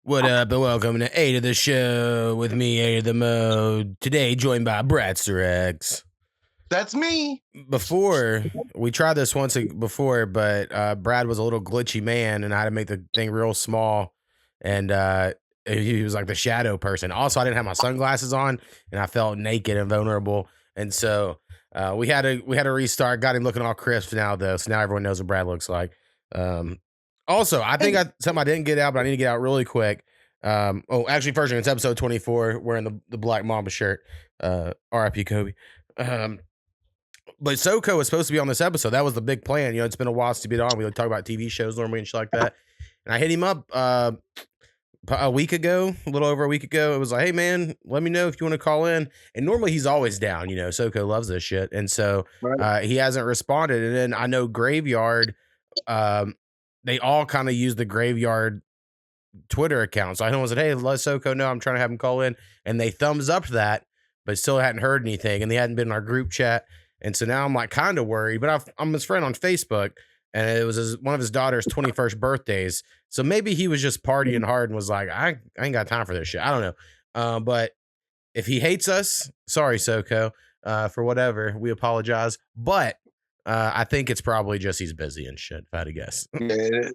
What up, and welcome to A to the Show with me, A to the Mode. Today, joined by Bradster X. That's me. Before, we tried this once before, but Brad was a little glitchy man, and I had to make the thing real small, and he was like the shadow person. Also, I didn't have my sunglasses on, and I felt naked and vulnerable, and so we had to restart. Got him looking all crisp now, though, so now everyone knows what Brad looks like. Also, I think something I didn't get out, but I need to get out really quick. Actually, first, it's episode 24, wearing the Black Mamba shirt. R.I.P. Kobe. But Soko was supposed to be on this episode. That was the big plan. You know, it's been a while since he's been on. We would talk about TV shows normally and shit like that. And I hit him up a week ago, a little over a week ago. It was like, hey, man, let me know if you want to call in. And normally he's always down. You know, Soko loves this shit. And so he hasn't responded. And then I know Graveyard, they all kind of use the Graveyard Twitter account. So I said, hey, let Soko know I'm trying to have him call in. And they thumbs up that, but still hadn't heard anything. And they hadn't been in our group chat. And so now I'm like kind of worried, but I'm his friend on Facebook, and it was one of his daughter's 21st birthdays. So maybe he was just partying hard and was like, I ain't got time for this shit. I don't know. But if he hates us, sorry, Soko, for whatever, we apologize. But I think it's probably just he's busy and shit, if I had to guess. Yeah,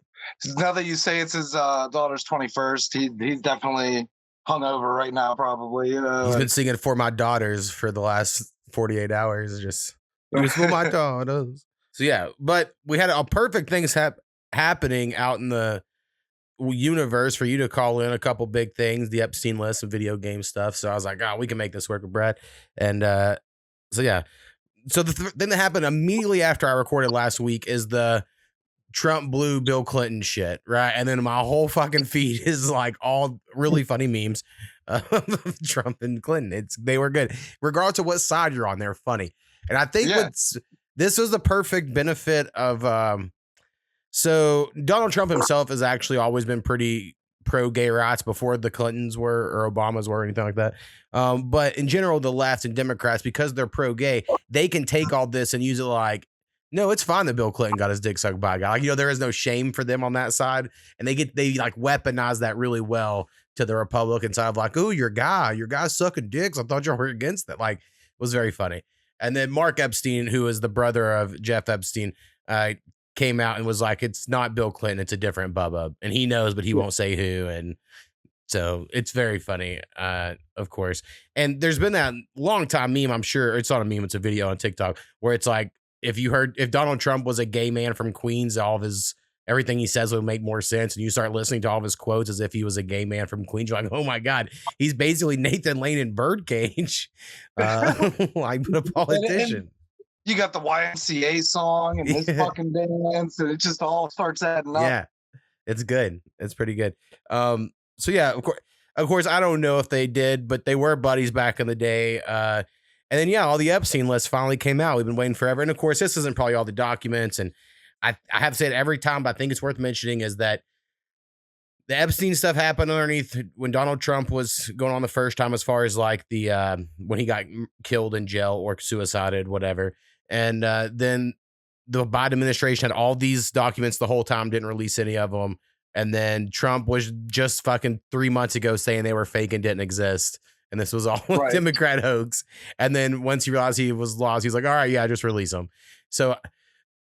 now that you say it's his daughter's 21st, he's definitely hungover right now, probably. You know, he's been singing For My Daughters for the last 48 hours. Just it was for my daughters. So yeah, but we had a perfect things happening out in the universe for you to call in a couple big things, the Epstein list and video game stuff. So I was like, we can make this work with Brad. And so yeah. So the thing that happened immediately after I recorded last week is the Trump blew Bill Clinton shit, right? And then my whole fucking feed is like all really funny memes of Trump and Clinton. They were good. Regardless of what side you're on, they're funny. And I think this was the perfect benefit of so Donald Trump himself has actually always been pretty pro-gay rights before the Clintons were or Obamas were or anything like that. But in general, the left and Democrats, because they're pro-gay, they can take all this and use it like, no, it's fine that Bill Clinton got his dick sucked by a guy. Like, you know, there is no shame for them on that side. And they like weaponize that really well to the Republican side of like, oh, your guy's sucking dicks. I thought you were against that. Like, it was very funny. And then Mark Epstein, who is the brother of Jeff Epstein, came out and was like, it's not Bill Clinton, it's a different Bubba. And he knows, but he won't say who. And so it's very funny, of course. And there's been that long time meme, I'm sure. It's not a meme, it's a video on TikTok, where it's like, if Donald Trump was a gay man from Queens, everything he says would make more sense. And you start listening to all of his quotes as if he was a gay man from Queens. You're like, oh my God, he's basically Nathan Lane in Birdcage. Like a politician. And you got the YMCA song and this fucking dance, and it just all starts adding up. Yeah, it's good. It's pretty good. So yeah, of course, I don't know if they did, but they were buddies back in the day. And then, yeah, all the Epstein lists finally came out. We've been waiting forever. And of course, this isn't probably all the documents. And I have said every time, but I think it's worth mentioning is that the Epstein stuff happened underneath when Donald Trump was going on the first time, as far as like the when he got killed in jail or suicided, whatever. And then the Biden administration had all these documents the whole time, didn't release any of them. And then Trump was just fucking 3 months ago saying they were fake and didn't exist. And this was all a Democrat hoax. And then once he realized he was lost, he's like, all right, yeah, just release them. So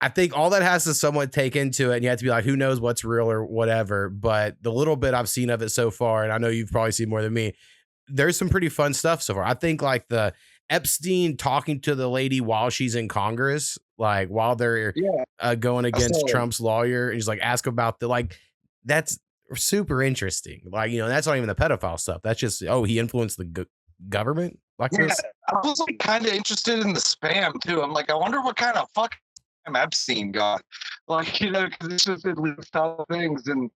I think all that has to somewhat take into it. And you have to be like, who knows what's real or whatever. But the little bit I've seen of it so far, and I know you've probably seen more than me, there's some pretty fun stuff so far. I think like the Epstein talking to the lady while she's in Congress, like while they're going against Trump's lawyer, and he's like, ask about that's super interesting. Like, you know, that's not even the pedophile stuff. That's just, he influenced the government like this. I was like kind of interested in the spam too. I'm like, I wonder what kind of fuck Epstein got. Like, you know, because it's just at least other things. And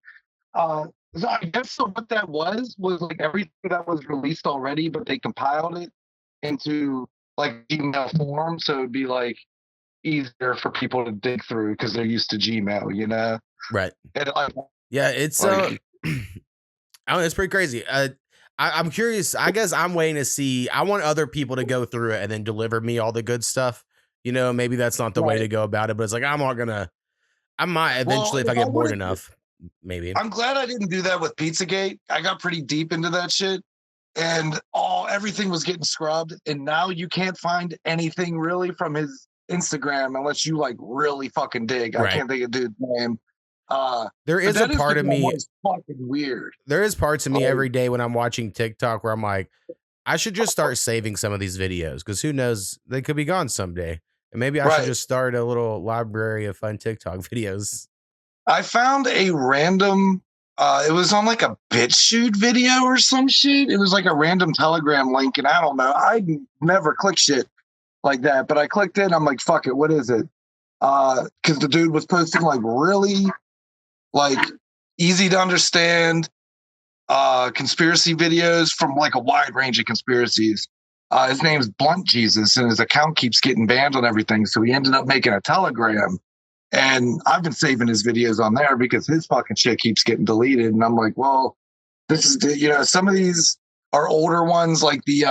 so I guess what that was like everything that was released already, but they compiled it into like Gmail form, so it'd be like easier for people to dig through because they're used to Gmail, you know. Right. And yeah, it's I don't know, it's pretty crazy. I'm curious. I guess I'm waiting to see. I want other people to go through it and then deliver me all the good stuff. You know, maybe that's not the way to go about it, but it's like I might eventually if I get bored enough. maybe. I'm glad I didn't do that with Pizzagate. I got pretty deep into that shit, and everything was getting scrubbed. And now you can't find anything really from his Instagram unless you like really fucking dig. I Right. can't think of dude's name. There is a part of me. Fucking weird. There is parts of me every day when I'm watching TikTok where I'm like, I should just start saving some of these videos because who knows, they could be gone someday. And maybe I should just start a little library of fun TikTok videos. I found a random, it was on like a BitChute video or some shit. It was like a random Telegram link, and I don't know. I never click shit like that, but I clicked it and I'm like, fuck it, what is it? Because the dude was posting like really like easy to understand conspiracy videos from like a wide range of conspiracies. His name's Blunt Jesus, and his account keeps getting banned on everything. So he ended up making a Telegram. And I've been saving his videos on there because his fucking shit keeps getting deleted. And I'm like, well, this is, some of these are older ones, like the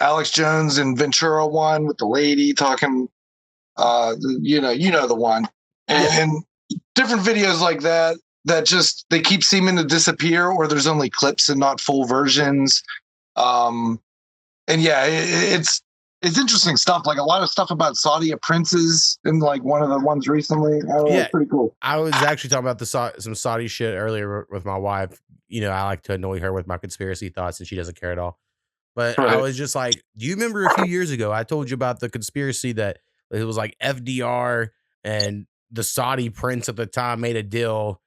Alex Jones and Ventura one with the lady talking, the one. And different videos like that just, they keep seeming to disappear, or there's only clips and not full versions. And yeah, it's interesting stuff. Like a lot of stuff about Saudi princes, and like one of the ones recently. It's pretty cool. I was actually talking about some Saudi shit earlier with my wife. I like to annoy her with my conspiracy thoughts, and she doesn't care at all. But I was just like, do you remember a few years ago I told you about the conspiracy that it was like FDR and the Saudi prince at the time made a deal,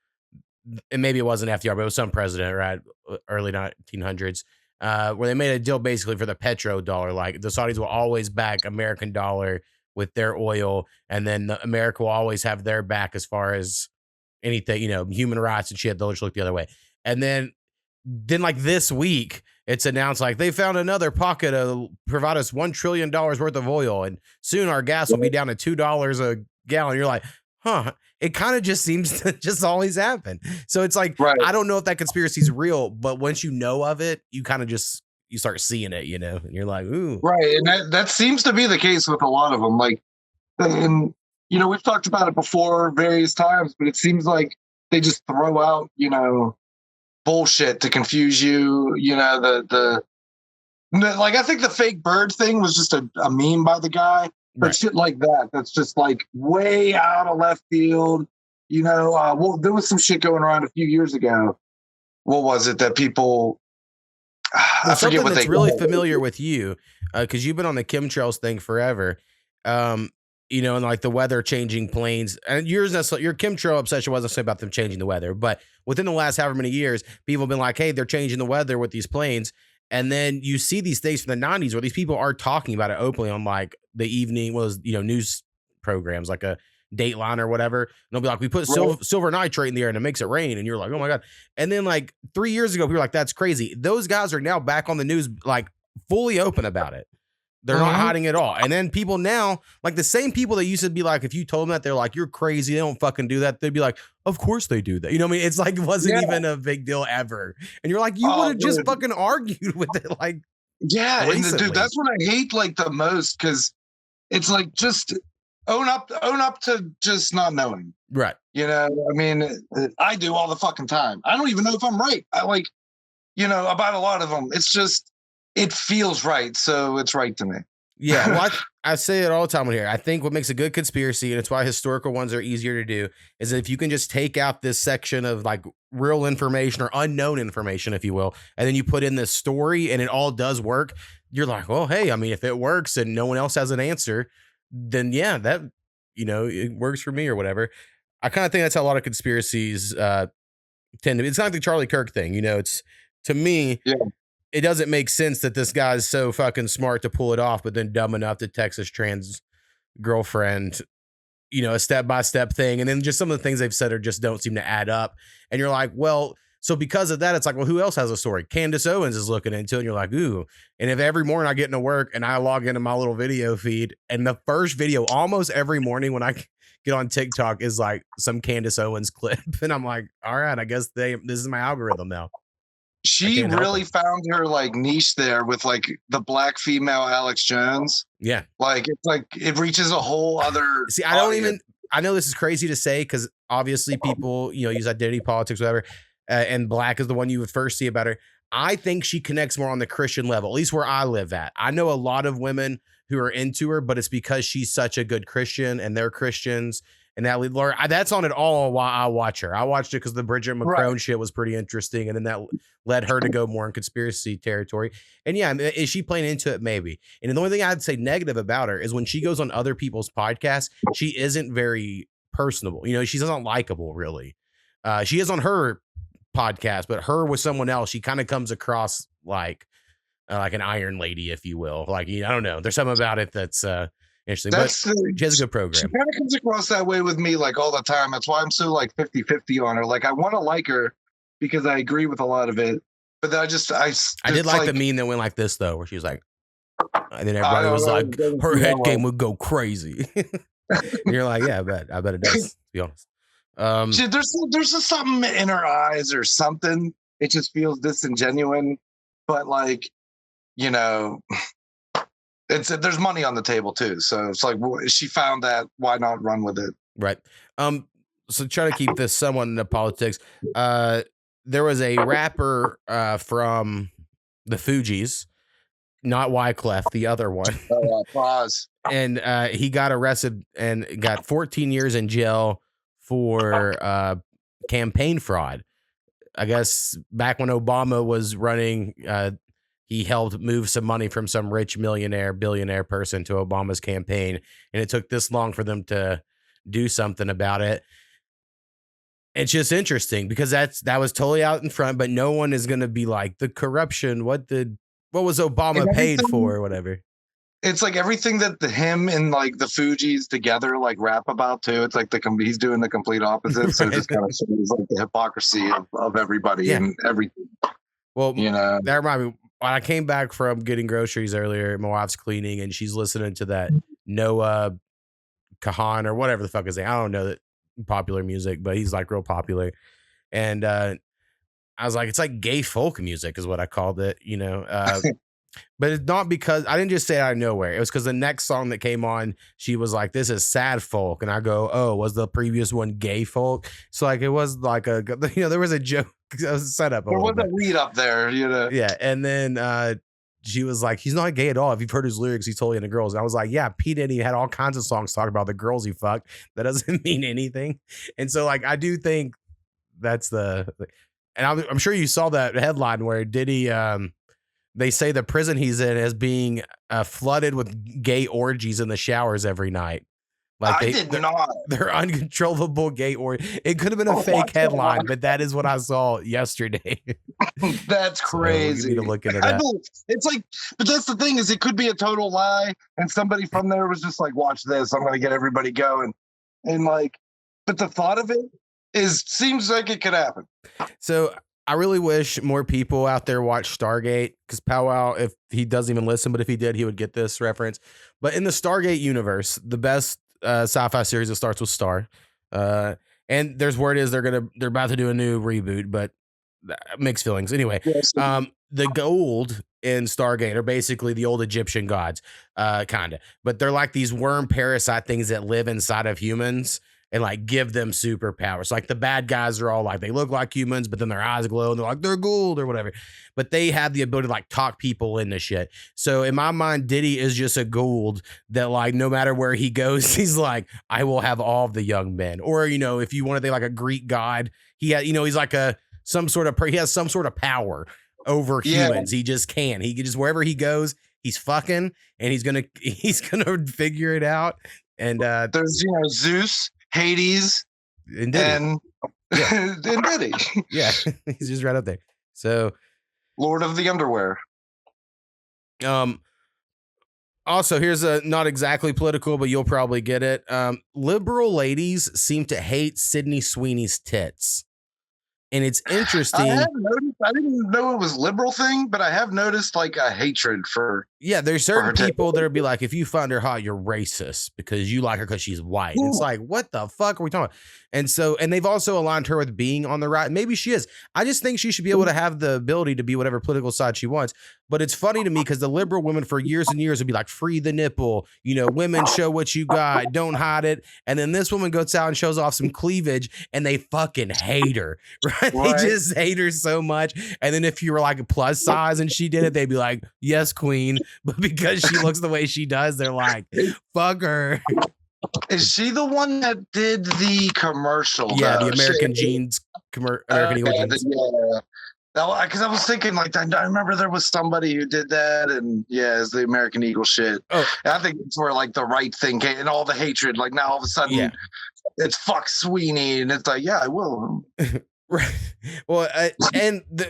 and maybe it wasn't FDR, but it was some president, right? Early 1900s. Where they made a deal basically for the petrodollar. Like the Saudis will always back American dollar with their oil, and then America will always have their back as far as anything, human rights and shit. They'll just look the other way. And then like this week, it's announced like they found another pocket to provide us $1 trillion worth of oil, and soon our gas will be down to $2 a gallon. You're like, huh? It kind of just seems to just always happen. So it's like, I don't know if that conspiracy is real, but once you know of it, you kind of just, you start seeing it, and you're like, ooh. Right. And that seems to be the case with a lot of them. Like, and, we've talked about it before various times, but it seems like they just throw out, bullshit to confuse you. Like, I think the fake bird thing was just a meme by the guy. But shit like that's just like way out of left field. Well, there was some shit going around a few years ago. What was it that people? I forget what that's really familiar with you, because you've been on the chemtrails thing forever. And like the weather changing planes, and your chemtrail obsession wasn't so about them changing the weather, but within the last however many years, people have been like, hey, they're changing the weather with these planes. And then you see these things from the 90s where these people are talking about it openly on like the evening news programs like a Dateline or whatever. And they'll be like, we put silver nitrate in the air and it makes it rain. And you're like, oh my God. And then like 3 years ago, people were like, that's crazy. Those guys are now back on the news, like fully open about it. They're not hiding it all. And then people now, like the same people that used to be like, if you told them that, they're like, you're crazy, they don't fucking do that. They'd be like, of course they do that. You know what I mean? It's like, it wasn't even a big deal ever. And you're like, you would have just fucking argued with it. Like, and dude, that's what I hate like the most. Cause it's like, just own up to just not knowing. Right. I mean, I do all the fucking time. I don't even know if I'm right. I like, about a lot of them. It's just, it feels right, so it's right to me. Yeah, well, I say it all the time here. I think what makes a good conspiracy, and it's why historical ones are easier to do, is that if you can just take out this section of like real information or unknown information, if you will, and then you put in this story and it all does work, you're like, well, hey, I mean, if it works and no one else has an answer, then yeah, that, it works for me or whatever. I kind of think that's how a lot of conspiracies tend to be. It's not like the Charlie Kirk thing, it's, to me, it doesn't make sense that this guy's so fucking smart to pull it off, but then dumb enough to text his trans girlfriend, a step-by-step thing. And then just some of the things they've said just don't seem to add up. And you're like, well, so because of that, it's like, well, who else has a story? Candace Owens is looking into it. And you're like, ooh. And if every morning I get into work and I log into my little video feed, and the first video almost every morning when I get on TikTok is like some Candace Owens clip. And I'm like, all right, I guess this is my algorithm now. She really found her like niche there with like the black female Alex Jones. Yeah. Like it's like it reaches a whole other See, I don't even I know this is crazy to say because obviously people, use identity politics, whatever, and black is the one you would first see about her. I think she connects more on the Christian level, at least where I live at. I know a lot of women who are into her, but it's because she's such a good Christian and they're Christians. And that's on it all while I watch her. I watched it because the Bridget McCrone shit was pretty interesting. And then that led her to go more in conspiracy territory. And yeah, is she playing into it? Maybe. And the only thing I'd say negative about her is when she goes on other people's podcasts, she isn't very personable. She's not likable, really. She is on her podcast, but her with someone else, she kind of comes across like an iron lady, if you will. Like, I don't know. There's something about it that's interesting, but she has a good program. She kind of comes across that way with me like all the time. That's why I'm so like 50-50 on her. Like I want to like her because I agree with a lot of it, but then I did like the meme that went like this though, where she was like, and then everybody was like, her head game would go crazy. And you're like, yeah, I bet it does, to be honest. There's just something in her eyes or something. It just feels disingenuous, but like, there's money on the table too. So it's like, she found that, why not run with it? Right. So try to keep this somewhat into politics. There was a rapper from the Fugees, not Wyclef, the other one. Pause. And he got arrested and got 14 years in jail for campaign fraud. I guess back when Obama was running, he helped move some money from some rich billionaire person to Obama's campaign. And it took this long for them to do something about it. It's just interesting because that was totally out in front, but no one is going to be like the corruption. What was Obama paid for or whatever? It's like everything that him and like the Fugees together like rap about too. It's like he's doing the complete opposite. So it just kind of shows like the hypocrisy of everybody and everything. Well, that reminded me. When I came back from getting groceries earlier, my wife's cleaning and she's listening to that Noah Kahan or whatever the fuck his name. I don't know that popular music, but he's like real popular. And I was like, it's like gay folk music is what I called it, but it's not because I didn't just say it out of nowhere. It was because the next song that came on, she was like, this is sad folk. And I go, oh, was the previous one gay folk? So like, it was like there was a joke. It was set up. There was a lead up there, Yeah. And then she was like, he's not gay at all. If you've heard his lyrics, he's totally into girls. And I was like, yeah, P. Diddy had all kinds of songs talking about the girls he fucked. That doesn't mean anything. And so like, I do think that's and I'm sure you saw that headline where Diddy, they say the prison he's in is being flooded with gay orgies in the showers every night. Like they're uncontrollable gay It could have been a fake headline, but that is what I saw yesterday. That's crazy. So you need to look into that. It's like, but that's the thing is it could be a total lie. And somebody from there was just like, watch this. I'm going to get everybody going. And like, but the thought of it seems like it could happen. So I really wish more people out there watch Stargate because Powwow, if he doesn't even listen, but if he did, he would get this reference. But in the Stargate universe, the best sci-fi series that starts with Star, and there's word is they're about to do a new reboot, but mixed feelings. Anyway, the gold in Stargate are basically the old Egyptian gods, kind of, but they're like these worm parasite things that live inside of humans and like give them superpowers. Like the bad guys are all like, they look like humans, but then their eyes glow and they're like, they're gold or whatever. But they have the ability to like talk people into shit. So in my mind, Diddy is just a gold that like, no matter where he goes, he's like, I will have all of the young men. Or, if you want to think like a Greek god, he has, he's like he has some sort of power over humans. He just can. He can just, wherever he goes, he's fucking and he's going to figure it out. And there's, Zeus, Hades, and Diddy. And Diddy. Yeah, he's just right up there. So, Lord of the Underwear. Also, here's a not exactly political, but you'll probably get it. Liberal ladies seem to hate Sydney Sweeney's tits. And it's interesting. I didn't know it was a liberal thing, but I have noticed like a hatred for Yeah, there's certain people that'll be like, if you find her hot, you're racist because you like her because she's white. It's like, what the fuck are we talking about? And so, and they've also aligned her with being on the right. Maybe she is. I just think she should be able to have the ability to be whatever political side she wants. But it's funny to me because the liberal women for years and years would be like, free the nipple, you know, women show what you got, don't hide it. And then this woman goes out and shows off some cleavage and they fucking hate her, right? They just hate her so much. And then if you were like a plus size and she did it, they'd be like, yes, queen. But because she looks the way she does, they're like, fuck her. Is she the one that did the commercial? Yeah, the American Jeans, American Eagle Jeans. Yeah. Because I was thinking, like, I remember there was somebody who did that, and yeah, it's the American Eagle shit. Oh. And I think it's where like the right thing came and all the hatred. Like now, all of a sudden, it's fuck Sweeney, and it's like, yeah, I will. Right. Well,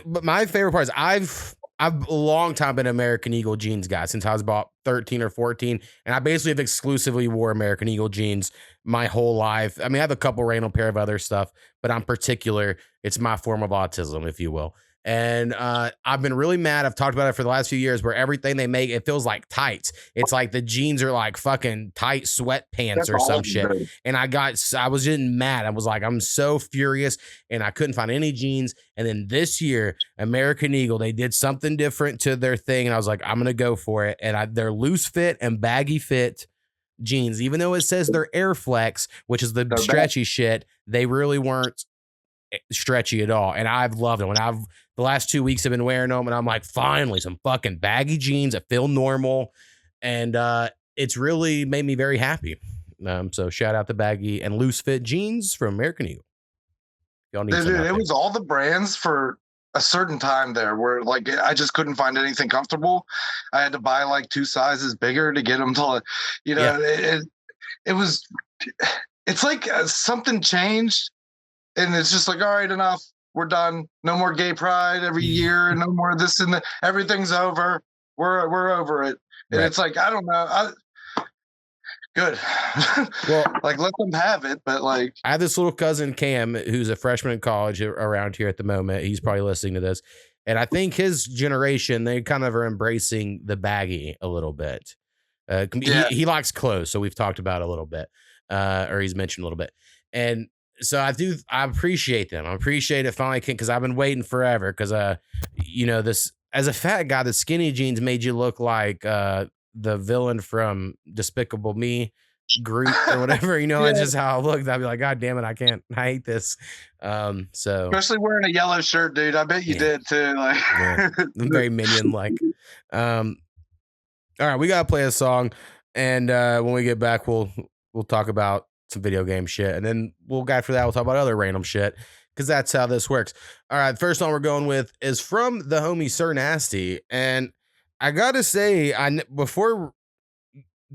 but my favorite part is I've a long time been an American Eagle jeans guy since I was about 13 or 14. And I basically have exclusively wore American Eagle jeans my whole life. I mean, I have a couple random pair of other stuff, but I'm particular. It's my form of autism, if you will. And I've been really mad. I've talked about it for the last few years where everything they make, it feels like tights. It's like the jeans are like fucking tight sweatpants or some shit. And I was getting mad. I was like, I'm so furious and I couldn't find any jeans. And then this year, American Eagle, they did something different to their thing. And I was like, I'm going to go for it. And they're loose fit and baggy fit jeans, even though it says they're Air Flex, which is the stretchy shit, they really weren't stretchy at all. And I've loved them. And the last 2 weeks I've been wearing them and I'm like, finally some fucking baggy jeans that feel normal. And it's really made me very happy. So shout out the baggy and loose fit jeans from American Eagle. Y'all need Dude, it was all the brands for a certain time there where like I just couldn't find anything comfortable. I had to buy like 2 sizes bigger to get them to, you know, it's like something changed. And it's just like, all right, enough. We're done. No more gay pride every year. No more this and that. Everything's over. We're over it. And it's like, I don't know. Good. Well, like let them have it. But like, I have this little cousin Cam who's a freshman in college around here at the moment. He's probably listening to this, and I think his generation they kind of are embracing the baggy a little bit. He likes clothes, so we've talked about it a little bit, or he's mentioned a little bit, and. So I appreciate them. I appreciate it finally because I've been waiting forever. Because you know, this as a fat guy, the skinny jeans made you look like the villain from Despicable Me, Groot or whatever. You know, that's just how I looked. I'd be like, God damn it, I hate this. So especially wearing a yellow shirt, dude. I bet you did too. Like I'm very minion like. All right, we gotta play a song, and when we get back, we'll talk about some video game shit, and then after that we'll talk about other random shit because that's how this works. All right, first song we're going with is from the homie Sir Nasty, and I gotta say, before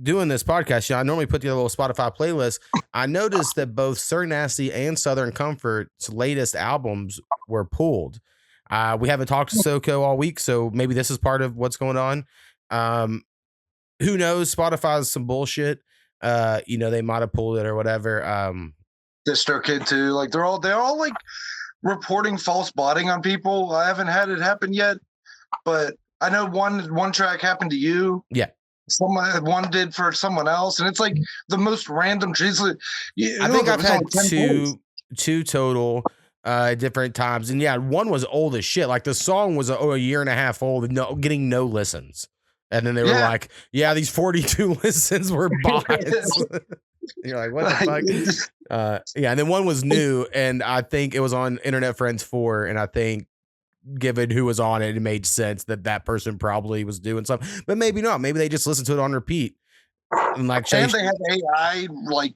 doing this podcast, I normally put together a little Spotify playlist. I noticed that both Sir Nasty and Southern Comfort's latest albums were pulled. We haven't talked to SoCo all week, so maybe this is part of what's going on. Who knows? Spotify's some bullshit. You know, they might have pulled it or whatever. DistroKid too. Like they're all like reporting false botting on people. I haven't had it happen yet, but I know one track happened to you. Yeah. One did for someone else, and it's like the most random trees. I think I've had two total different times, and yeah, one was old as shit. Like the song was a year and a half old, getting no listens. And then they were like, yeah, these 42 listens were bots. You're like, what the fuck? Yeah, and then one was new, and I think it was on Internet Friends 4, and I think given who was on it, it made sense that person probably was doing something. But maybe not. Maybe they just listened to it on repeat. And like they have AI like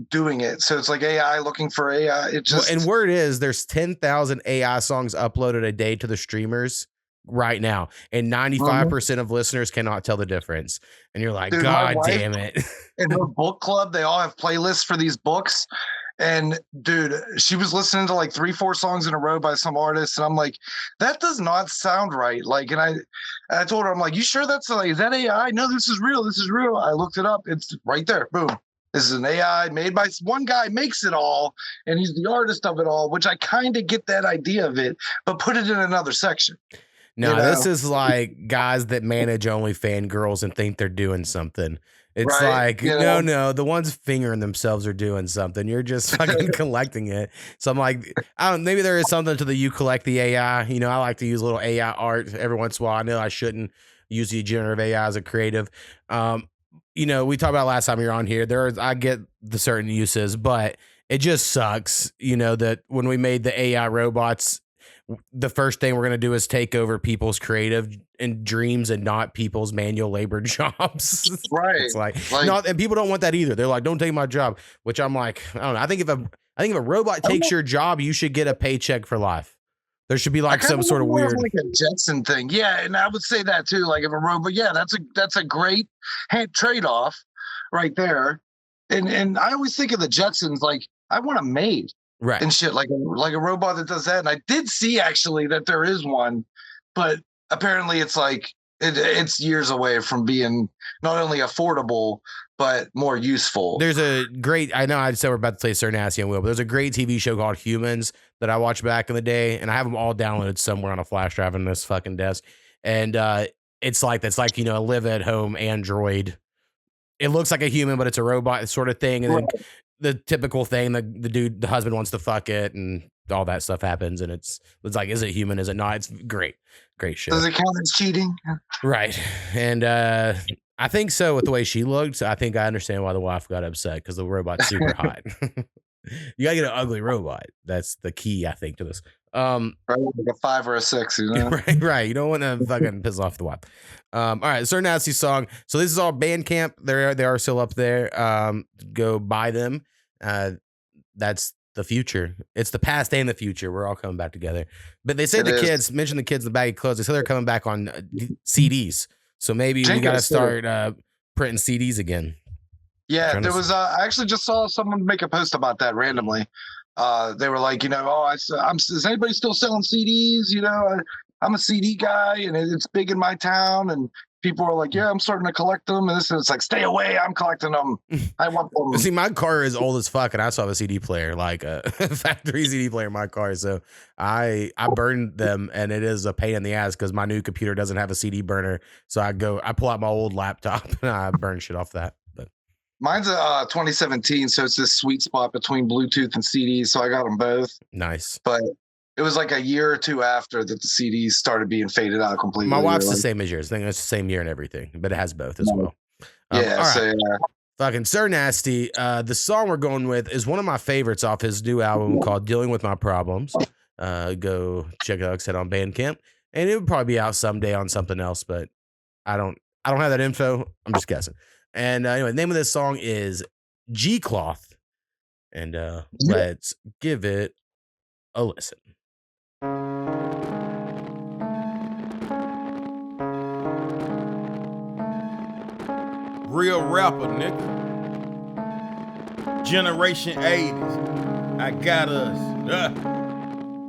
doing it. So it's like AI looking for AI. It just and word is there's 10,000 AI songs uploaded a day to the streamers right now, and 95% of listeners cannot tell the difference. And you're like, dude, God damn it. In her book club, they all have playlists for these books. And dude, she was listening to like 3-4 songs in a row by some artist, and I'm like, that does not sound right. Like, and I told her, I'm like, you sure that's like, is that AI? No, this is real. This is real. I looked it up. It's right there. Boom. This is an AI made by one guy, makes it all, and he's the artist of it all, which I kind of get that idea of it, but put it in another section. No, this is like guys that manage OnlyFans girls and think they're doing something. It's like, no, the ones fingering themselves are doing something. You're just fucking collecting it. So I'm like, I don't, maybe there is something to the you collect the AI. You know, I like to use a little AI art every once in a while. I know I shouldn't use the generative AI as a creative. You know, we talked about last time you're on here. I get the certain uses, but it just sucks, you know, that when we made the AI robots, the first thing we're going to do is take over people's creative and dreams and not people's manual labor jobs. Right. It's like no, and people don't want that either. They're like, don't take my job, which I'm like, I don't know. I think if a robot takes your job, you should get a paycheck for life. There should be like some sort of weird, like a Jetson thing. Yeah. And I would say that too. Like if a robot, that's a great trade-off right there. And I always think of the Jetsons, like I want a maid. Right. And shit, like a robot that does that. And I did see actually that there is one, but apparently it's like it's years away from being not only affordable but more useful. There's a great, I know I said we're about to play Sir Nasty and Will, but there's a great TV show called Humans that I watched back in the day, and I have them all downloaded somewhere on a flash drive on this fucking desk. And it's like, you know, a live at home android. It looks like a human, but it's a robot sort of thing. And then the typical thing, the husband wants to fuck it and all that stuff happens. And it's like, is it human? Is it not? It's great shit. Does it count as cheating? Right. And I think so with the way she looked. I think I understand why the wife got upset because the robot's super hot. You gotta get an ugly robot. That's the key, I think, to this. Right, like a 5 or a 6, you know? Right. You don't want to fucking piss off the wife. All right, Sir Nasty song. So this is all Bandcamp. They are still up there. Go buy them. That's the future. It's the past and the future. We're all coming back together. But they said mention the kids in the baggy clothes. They said they're coming back on CDs. So maybe we got to start printing CDs again. Yeah, there was. I actually just saw someone make a post about that randomly. They were like, you know, is anybody still selling CDs? You know, I'm a CD guy, and it's big in my town. And people are like, yeah, I'm starting to collect them. And it's like, stay away, I'm collecting them. I want them. See, my car is old as fuck, and I still have a CD player, like a factory CD player in my car. So I burned them, and it is a pain in the ass because my new computer doesn't have a CD burner. So I pull out my old laptop, and I burn shit off that. Mine's a 2017, so it's this sweet spot between Bluetooth and CDs. So I got them both. Nice. But it was like a year or two after that the CDs started being faded out completely. My wife's the same as yours. I think it's the same year and everything, but it has both as well. Yeah. All right. Fucking Sir Nasty. The song we're going with is one of my favorites off his new album called Dealing With My Problems. Go check it out, set on Bandcamp. And it would probably be out someday on something else, but I don't have that info. I'm just guessing. And anyway, the name of this song is G Cloth. And let's give it a listen. Real rapper, nigga. Generation 80s. I got us.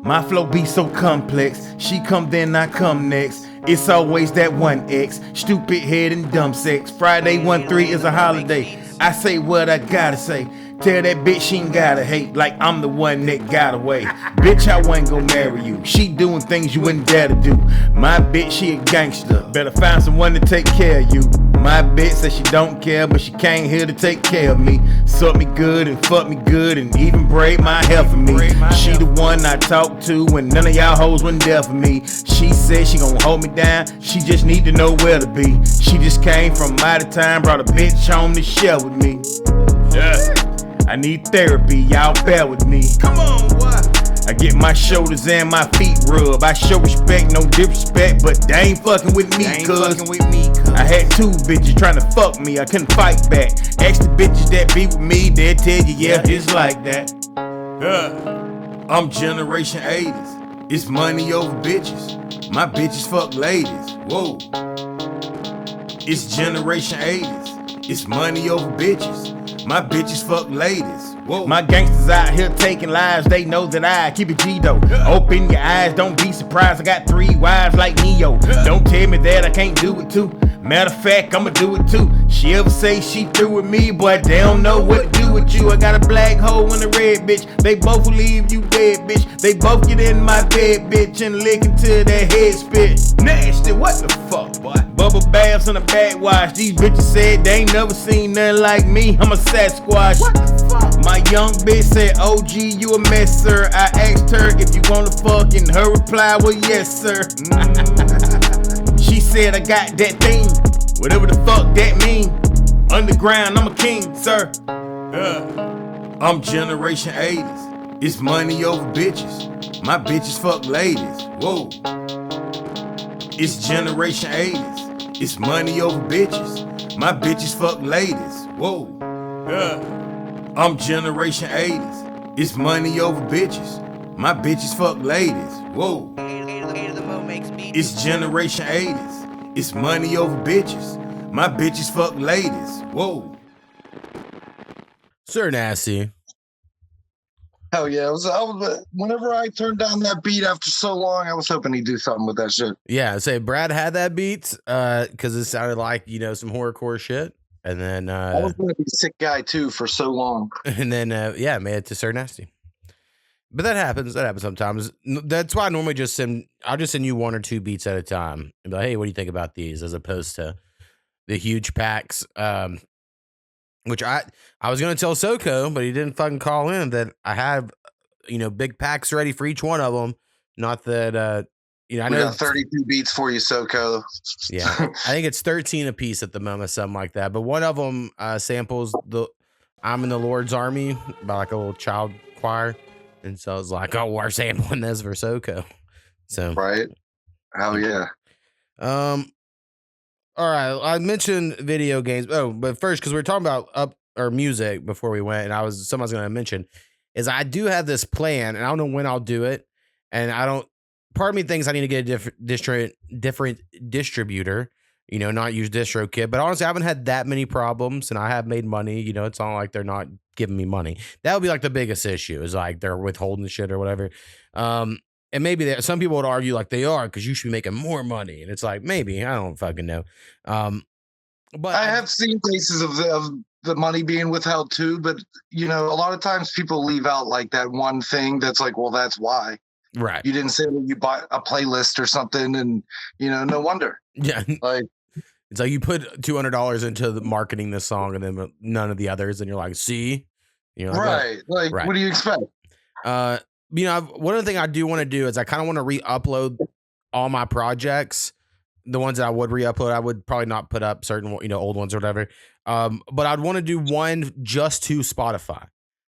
My flow be so complex. She come then I come next. It's always that one X. Stupid head and dumb sex. Friday 1-3 is a holiday. I say what I gotta say. Tell that bitch she ain't gotta hate like I'm the one that got away. Bitch, I wasn't gon' marry you. She doing things you wouldn't dare to do. My bitch, she a gangster. Better find someone to take care of you. My bitch says she don't care, but she came here to take care of me. Suck me good and fuck me good and even braid my hair for me. She the one I talk to when none of y'all hoes wasn't there for me. She said she gon' hold me down, she just need to know where to be. She just came from out of town, brought a bitch home to share with me. Yeah. I need therapy, y'all bear with me. Come on, what? I get my shoulders and my feet rubbed. I show respect, no disrespect, but they ain't fucking with me, cuz. I had 2 bitches trying to fuck me, I couldn't fight back. Ask the bitches that be with me, they'll tell you, yeah, it's like that. I'm generation 80s. It's money over bitches. My bitches fuck ladies. Whoa. It's generation 80s. It's money over bitches. My bitches fuck ladies. Whoa. My gangsters out here taking lives. They know that I keep it G-Do. Open your eyes, don't be surprised. I got 3 wives like Neo. Don't tell me that I can't do it too. Matter of fact, I'ma do it too. She ever say she through with me, boy, they don't know what to do with you. I got a black hole and a red bitch. They both will leave you dead, bitch. They both get in my bed, bitch, and lick until their head spit. Nasty, what the fuck, boy? Bubble baths on a backwash. These bitches said they ain't never seen nothing like me. I'm a Sasquatch. What the fuck? My young bitch said, OG, you a mess, sir. I asked her if you wanna fuck, and her reply was yes, sir. She said I got that thing, whatever the fuck that mean. Underground, I'm a king, sir. I'm generation 80s. It's money over bitches. My bitches fuck ladies. Whoa. It's generation 80s. It's money over bitches. My bitches fuck ladies. Whoa. I'm generation 80s. It's money over bitches. My bitches fuck ladies. Whoa. It's generation 80s. It's money over bitches. My bitches fuck ladies. Whoa. Sir Nasty. Hell yeah! I was whenever I turned down that beat after so long, I was hoping he'd do something with that shit. Yeah, say Brad had that beat because it sounded like, you know, some horrorcore shit. And then I was gonna be a sick guy too for so long. And then yeah, made it to Sir Nasty. But that happens. That happens sometimes. That's why I normally I'll just send you 1 or 2 beats at a time and be like, hey, what do you think about these? As opposed to the huge packs. Which I was gonna tell Soko, but he didn't fucking call in that I have, you know, big packs ready for each one of them. Not that you know, I know got 32 beats for you, Soko. Yeah, I think it's 13 a piece at the moment, something like that. But one of them samples the "I'm in the Lord's Army" by like a little child choir, and so I was like, "Oh, we're sampling this for Soko." So right, hell yeah. All right, I mentioned video games. Oh, but first, because we were talking about music before we went, and someone was going to mention is I do have this plan, and I don't know when I'll do it, and I don't. Part of me thinks I need to get a different distributor, you know, not use DistroKid. But honestly, I haven't had that many problems, and I have made money. You know, it's not like they're not giving me money. That would be like the biggest issue is like they're withholding shit or whatever. And maybe some people would argue like they are because you should be making more money. And it's like, maybe, I don't fucking know. But I have seen cases of the money being withheld too. But, you know, a lot of times people leave out like that one thing that's like, well, that's why. Right. You didn't say that you bought a playlist or something. And, you know, no wonder. Yeah. Like, it's like you put $200 into the marketing this song and then none of the others. And you're like, see? You're like, right. What? Like, right. What do you expect? You know, one of the things I do want to do is I kind of want to re-upload all my projects. The ones that I would re-upload, I would probably not put up certain, you know, old ones or whatever. But I'd want to do one just to Spotify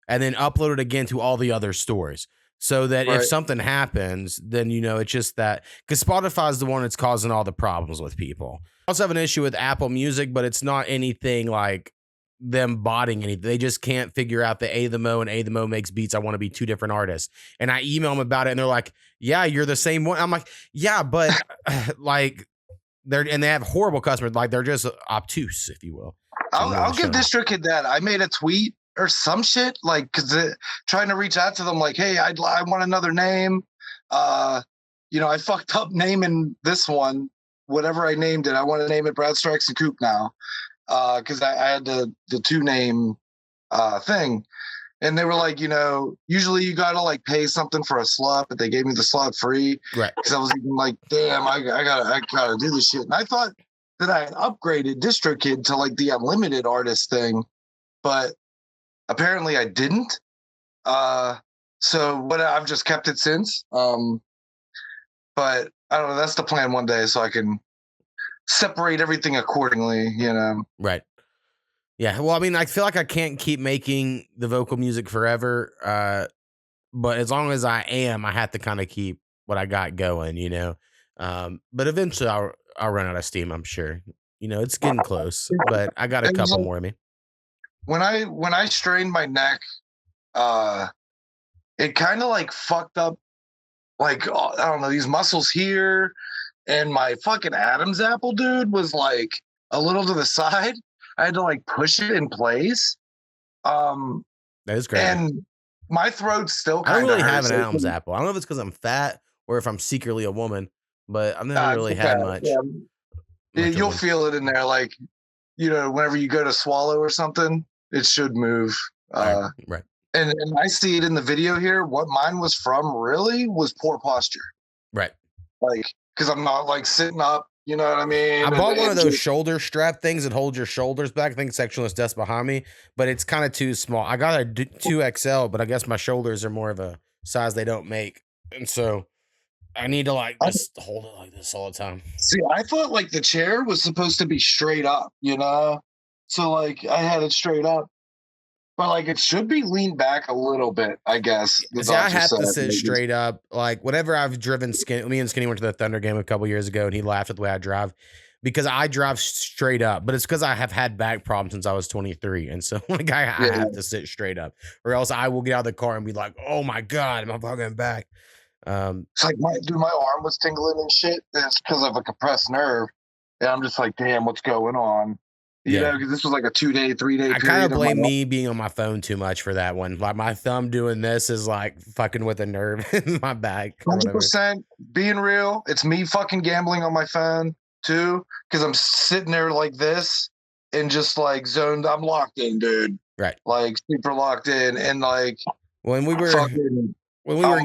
and then upload it again to all the other stores. So that if something happens, then, you know, it's just that because Spotify is the one that's causing all the problems with people. I also have an issue with Apple Music, but it's not anything like them botting anything. They just can't figure out the A2thaMo and A2thaMo makes beats. I want to be 2 different artists. And I email them about it and they're like, yeah, you're the same one. I'm like, yeah, but like they have horrible customers. Like they're just obtuse, if you will. I'll give DistroKid that. I made a tweet or some shit like because trying to reach out to them like, hey, I want another name. You know, I fucked up naming this one, whatever I named it. I want to name it Bradster X and Coop now. Because I had the 2-name thing, and they were like, you know, usually you gotta like pay something for a slot, but they gave me the slot free, right? Because I was even like, damn, I gotta do this shit, and I thought that I had upgraded DistroKid to like the unlimited artist thing, but apparently I didn't. So I've just kept it since. But I don't know. That's the plan one day, so I can separate everything accordingly, you know. Right. Yeah. Well, I mean, I feel like I can't keep making the vocal music forever. But as long as I have to kind of keep what I got going, you know. But eventually I'll run out of steam, I'm sure. You know, it's getting close, but I got a couple more of me. When I strained my neck, it kind of like fucked up like I don't know, these muscles here. And my fucking Adam's apple, dude, was like a little to the side. I had to like push it in place. That is great. And my throat's still kind of. I don't really have an Adam's apple. I don't know if it's because I'm fat or if I'm secretly a woman, but I've never really had much. Yeah. You'll feel it in there, like, you know, whenever you go to swallow or something, it should move. Right. And I see it in the video here. What mine was from really was poor posture. Right. Like. because I'm not like sitting up. You know what I mean? I bought one of those just- shoulder strap things that hold your shoulders back. I think Sectionless Desk behind me, but it's kind of too small. I got a 2XL, but I guess my shoulders are more of a size they don't make. And so I need to like just hold it like this all the time. See, I thought like the chair was supposed to be straight up, you know? So like I had it straight up. But like it should be leaned back a little bit, I guess. See, I have to sit straight up. Like whenever I've driven me and Skinny went to the Thunder game a couple years ago, and he laughed at the way I drive because I drive straight up. But it's because I have had back problems since I was 23, and so like I have to sit straight up, or else I will get out of the car and be like, "Oh my god, my fucking back." It's like my arm was tingling and shit. It's because of a compressed nerve, and I'm just like, damn, what's going on? You know, because this was like a 2-day, 3-day. I kind of blame me being on my phone too much for that one. Like my thumb doing this is like fucking with a nerve in my back. 100% being real. It's me fucking gambling on my phone too, because I'm sitting there like this and just like zoned. I'm locked in, dude. Right. Like super locked in, and like when we were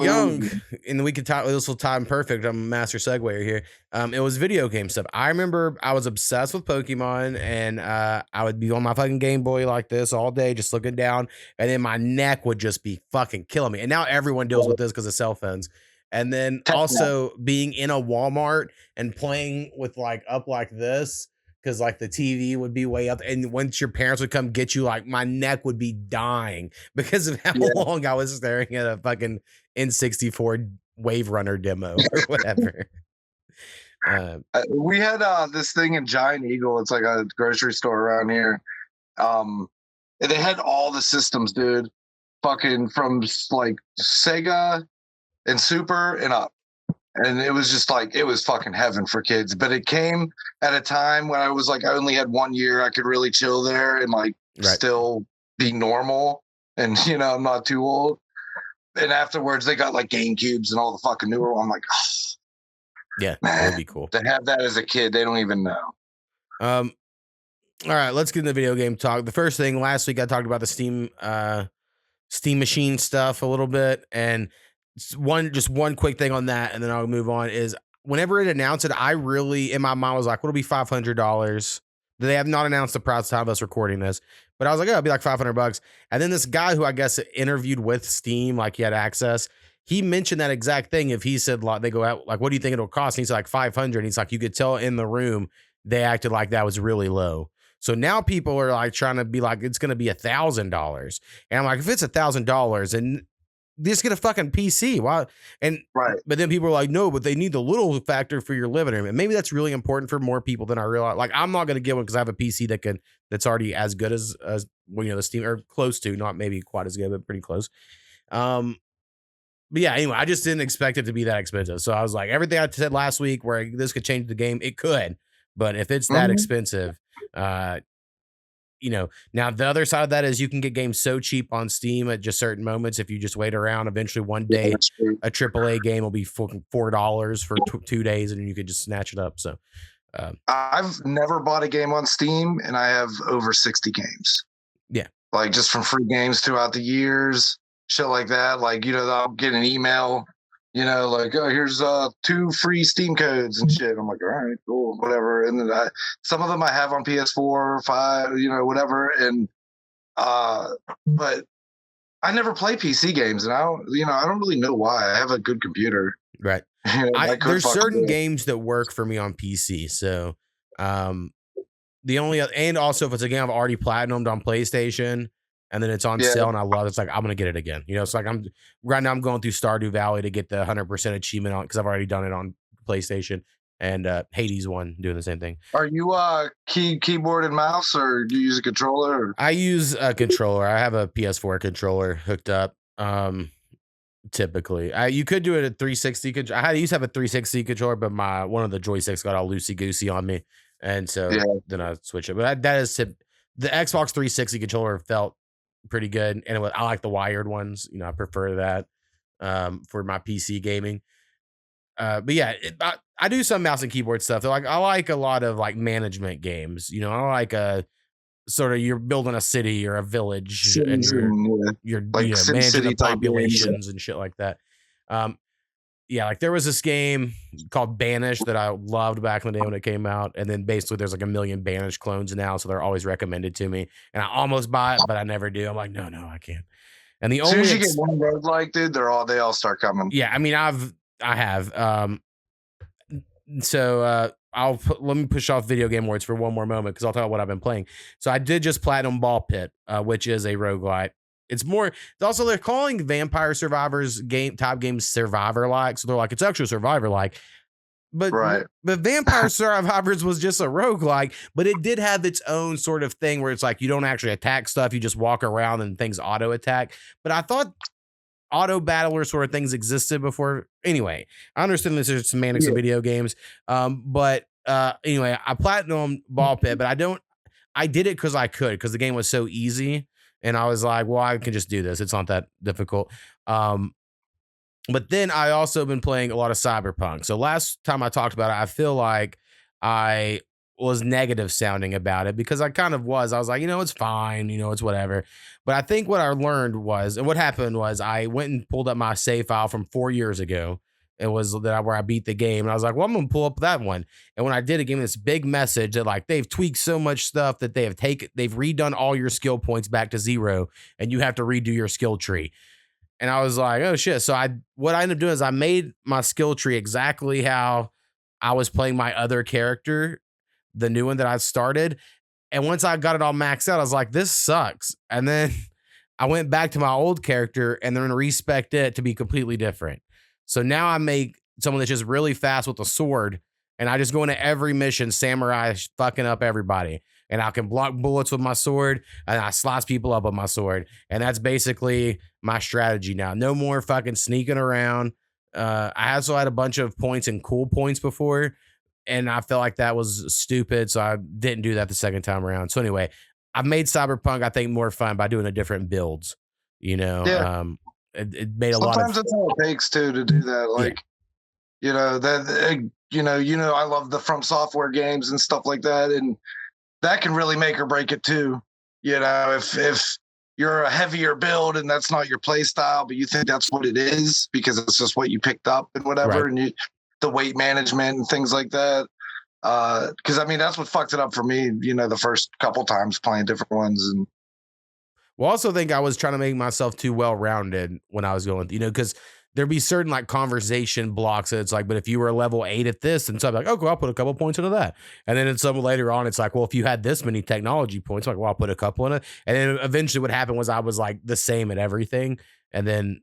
young, and we could talk. This will time perfect. I'm a master seguer here. It was video game stuff. I remember I was obsessed with Pokemon, and I would be on my fucking Game Boy like this all day, just looking down, and then my neck would just be fucking killing me. And now everyone deals with this because of cell phones. And then also being in a Walmart and playing with like up like this, because like the TV would be way up, and once your parents would come get you, like my neck would be dying because of how long I was staring at a fucking N64 Wave Runner demo or whatever. We had this thing in Giant Eagle. It's like a grocery store around here. They had all the systems, dude. Fucking from like Sega and Super and up. And it was just like, it was fucking heaven for kids. But it came at a time when I was like, I only had 1 year. I could really chill there and like still be normal. And, you know, I'm not too old. And afterwards, they got like GameCubes and all the fucking newer ones. I'm like, oh, yeah, man, that would be cool. To have that as a kid, they don't even know. All right, let's get into video game talk. The first thing, last week I talked about the Steam Machine stuff a little bit, and just one quick thing on that, and then I'll move on. Is whenever it announced it, I really in my mind was like, "What'll be $500?" They have not announced the price time of us recording this, but I was like, "Oh, it'll be like $500." And then this guy who I guess interviewed with Steam, like he had access, he mentioned that exact thing. If he said like they go out, like, "What do you think it'll cost?" And he's like $500. And he's like, you could tell in the room they acted like that was really low. So now people are like trying to be like, it's going to be $1,000. And I'm like, if it's $1,000 and just get a fucking PC. Why? And but then people are like, no, but they need the little factor for your living room. And maybe that's really important for more people than I realize. Like, I'm not going to get one because I have a PC that's already as good as well, you know, the Steam, or close to, not maybe quite as good, but pretty close. But yeah, anyway, I just didn't expect it to be that expensive. So I was like, everything I said last week where this could change the game, it could. But if it's that expensive, you know, now the other side of that is you can get games so cheap on Steam at just certain moments. If you just wait around, eventually one day a AAA game will be $4 for 2 days, and then you could just snatch it up. So I've never bought a game on Steam, and I have over 60 games. Yeah, like just from free games throughout the years, shit like that. Like, you know, I'll get an email, you know, like, oh, here's 2 free Steam codes and shit. I'm like, all right, cool, whatever. And then some of them I have on PS4, 5, you know, whatever. And but I never play PC games, and I don't really know why. I have a good computer. Right. There's certain games that work for me on PC. So the only and also if it's a game I've already platinumed on PlayStation, and then it's on sale and I love it, it's like, I'm gonna get it again. You know, it's like I'm going through Stardew Valley to get the 100% achievement on, because I've already done it on PlayStation, and Hades one doing the same thing. Are you keyboard and mouse, or do you use a controller? Or? I use a controller. I have a PS4 controller hooked up. Typically, you could do it at 360. I used to have a 360 controller, but one of the joysticks got all loosey goosey on me, and so then I switched it. But that is the Xbox 360 controller felt pretty good, and I like the wired ones. You know, I prefer that for my PC gaming. But yeah, I do some mouse and keyboard stuff. Like, I like a lot of like management games. You know, I like a sort of, you're building a city or a village, and you're like, you know, managing the populations and shit like that. yeah, like there was this game called Banished that I loved back in the day when it came out. And then basically there's like a million Banished clones now. So they're always recommended to me. And I almost buy it, but I never do. I'm like, no, I can't. And the As soon only as you get one roguelike, dude, they all start coming. yeah, I mean, I have. So let me push off video game words for one more moment because I'll tell you what I've been playing. So I did just platinum Ball Pit, which is a roguelite. It's more. Also, they're calling Vampire Survivors top games Survivor like. So they're like it's actually Survivor like. But Vampire Survivors was just a roguelike, but it did have its own sort of thing where it's like you don't actually attack stuff, you just walk around and things auto attack. But I thought auto battler sort of things existed before. Anyway, I understand this is semantics of video games. But anyway, I platinum Ball Pit, but I did it because I could, because the game was so easy. And I was like, well, I can just do this. It's not that difficult. But then I also been playing a lot of Cyberpunk. So last time I talked about it, I feel like I was negative sounding about it because I kind of was. I was like, it's fine, it's whatever. But I think what I learned was, and what happened was I went and pulled up my save file from 4 years ago. It was where I beat the game. And I was like, well, I'm going to pull up that one. And when I did, it gave me this big message that like they've tweaked so much stuff that they've redone all your skill points back to 0 and you have to redo your skill tree. And I was like, oh shit. So what I ended up doing is I made my skill tree exactly how I was playing my other character, the new one that I started. And once I got it all maxed out, I was like, this sucks. And then I went back to my old character and then respec it to be completely different. So now I make someone that's just really fast with a sword. And I just go into every mission, samurai fucking up everybody. And I can block bullets with my sword, and I slice people up with my sword. And that's basically my strategy now. No more fucking sneaking around. I also had a bunch of points and cool points before, and I felt like that was stupid, so I didn't do that the second time around. So anyway, I've made Cyberpunk, I think, more fun by doing a different builds. Yeah. It made a lot of. Sometimes that's all it takes too to do that. Like, I love the From Software games and stuff like that, and that can really make or break it too. If you're a heavier build and that's not your play style, but you think that's what it is because it's just what you picked up and whatever, right. And the weight management and things like that. Because I mean that's what fucked it up for me. The first couple times playing different ones and. Well, I also think I was trying to make myself too well-rounded when I was going, because there'd be certain like conversation blocks that it's like, but if you were a level 8 at this, and so I'm like, okay, I'll put a couple points into that. And then it's some later on, it's like, well, if you had this many technology points, I'm like, well, I'll put a couple in it. And then eventually what happened was I was like the same at everything. And then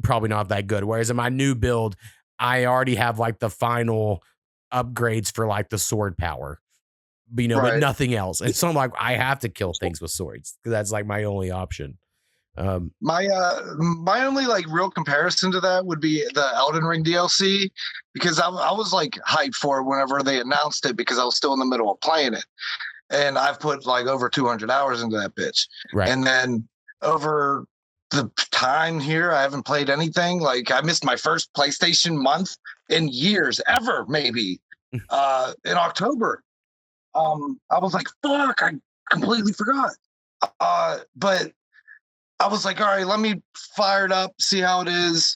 probably not that good. Whereas in my new build, I already have like the final upgrades for like the sword power. But, but nothing else. And so I'm like, I have to kill things with swords because that's like my only option. My only like real comparison to that would be the Elden Ring DLC because I was like hyped for it whenever they announced it because I was still in the middle of playing it, and I've put like over 200 hours into that bitch. Right. And then over the time here, I haven't played anything. Like I missed my first PlayStation month in years ever, maybe in October. I was like, fuck, I completely forgot. But I was like, all right, let me fire it up, see how it is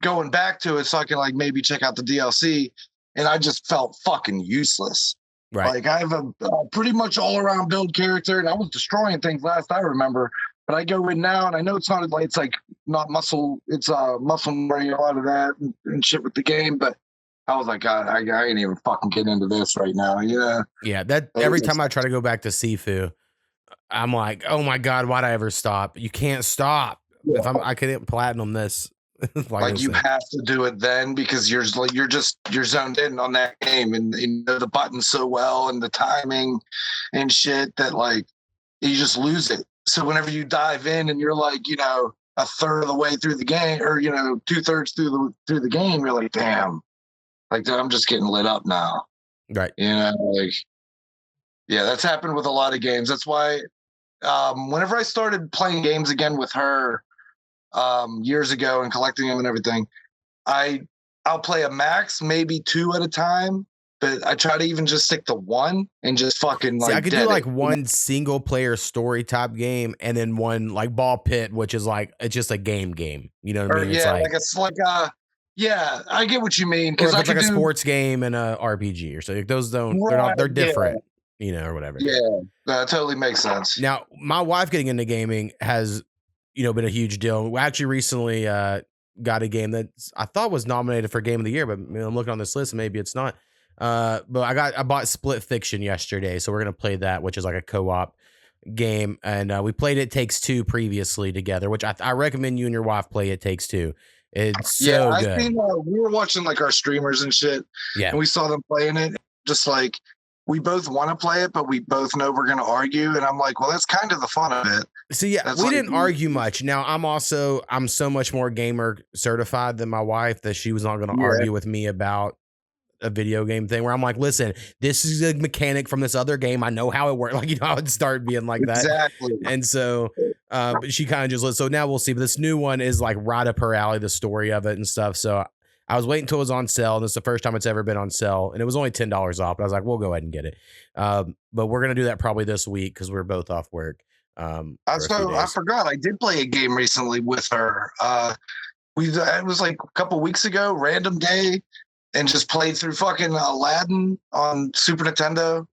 going back to it so I can like maybe check out the DLC. And I just felt fucking useless. Right. Like I have a pretty much all around build character and I was destroying things last I remember. But I go in now and I know it's not like it's like not muscle, it's muscle memory, a lot of that and shit with the game. But I was like, God, I ain't even fucking getting into this right now. Yeah. That every time I try to go back to Sifu, I'm like, oh my God, why'd I ever stop? You can't stop. Yeah. If I couldn't platinum this. like you have to do it then because you're zoned in on that game and you know the buttons so well and the timing and shit that like you just lose it. So whenever you dive in and you're like, a third of the way through the game or 2/3 through the game, you're like, damn. Like, I'm just getting lit up now. Right. Like, yeah, that's happened with a lot of games. That's why whenever I started playing games again with her years ago and collecting them and everything, I'll play a max, maybe 2 at a time. But I try to even just stick to 1 and just fucking like. See, I could do like one single player story type game and then one like Ball Pit, which is like it's just a game. You know what I mean? Yeah, it's like Yeah, I get what you mean. Or Because if I it's like could a do sports game and a RPG or so. Like, those don't. They're not. They're different. You know, or whatever. Yeah, that totally makes sense. Now, my wife getting into gaming has, been a huge deal. We actually recently got a game that I thought was nominated for Game of the Year, but I'm looking on this list, and maybe it's not. But I bought Split Fiction yesterday, so we're gonna play that, which is like a co-op game, and we played It Takes Two previously together, which I recommend you and your wife play It Takes Two. It's so I good. seen, we were watching like our streamers and shit, and we saw them playing it. Just like we both want to play it, but we both know we're gonna argue, and I'm like, well, that's kind of the fun of it. So yeah, That's we like- didn't argue much. Now I'm so much more gamer certified than my wife that she was not going to argue with me about a video game thing where I'm like, listen, this is a mechanic from this other game. I know how it works. Like, I would start being like that. Exactly. And so, but she kind of just listened. So now we'll see. But this new one is like right up her alley, the story of it and stuff. So I was waiting until it was on sale. And this is the first time it's ever been on sale. And it was only $10 off. But I was like, we'll go ahead and get it. But we're going to do that probably this week because we're both off work. I forgot. I did play a game recently with her. It was like a couple weeks ago, random day, and just played through fucking Aladdin on Super Nintendo.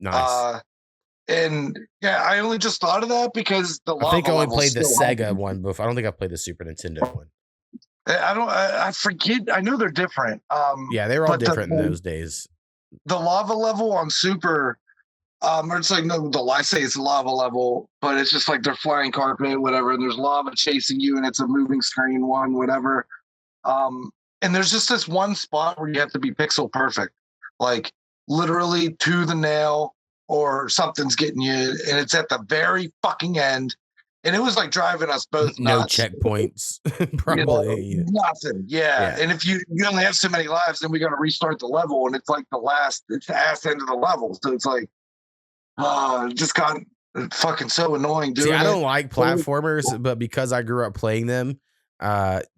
Nice. And yeah, I only just thought of that because I think I only played the Sega one before. I don't think I played the Super Nintendo one. I forget. I know they're different. Yeah, they were all different in those days. The lava level on Super, or it's like, no, I say it's lava level, but it's just like they're flying carpet, whatever, and there's lava chasing you, and it's a moving screen one, whatever. And there's just this one spot where you have to be pixel perfect, like literally to the nail, or something's getting you, and it's at the very fucking end. And it was like driving us both nuts. No checkpoints, probably. Nothing. Yeah. And if you only have so many lives, then we got to restart the level, and it's like it's the ass end of the level. So it's like, it just got fucking so annoying doing it. I don't like platformers, but because I grew up playing them,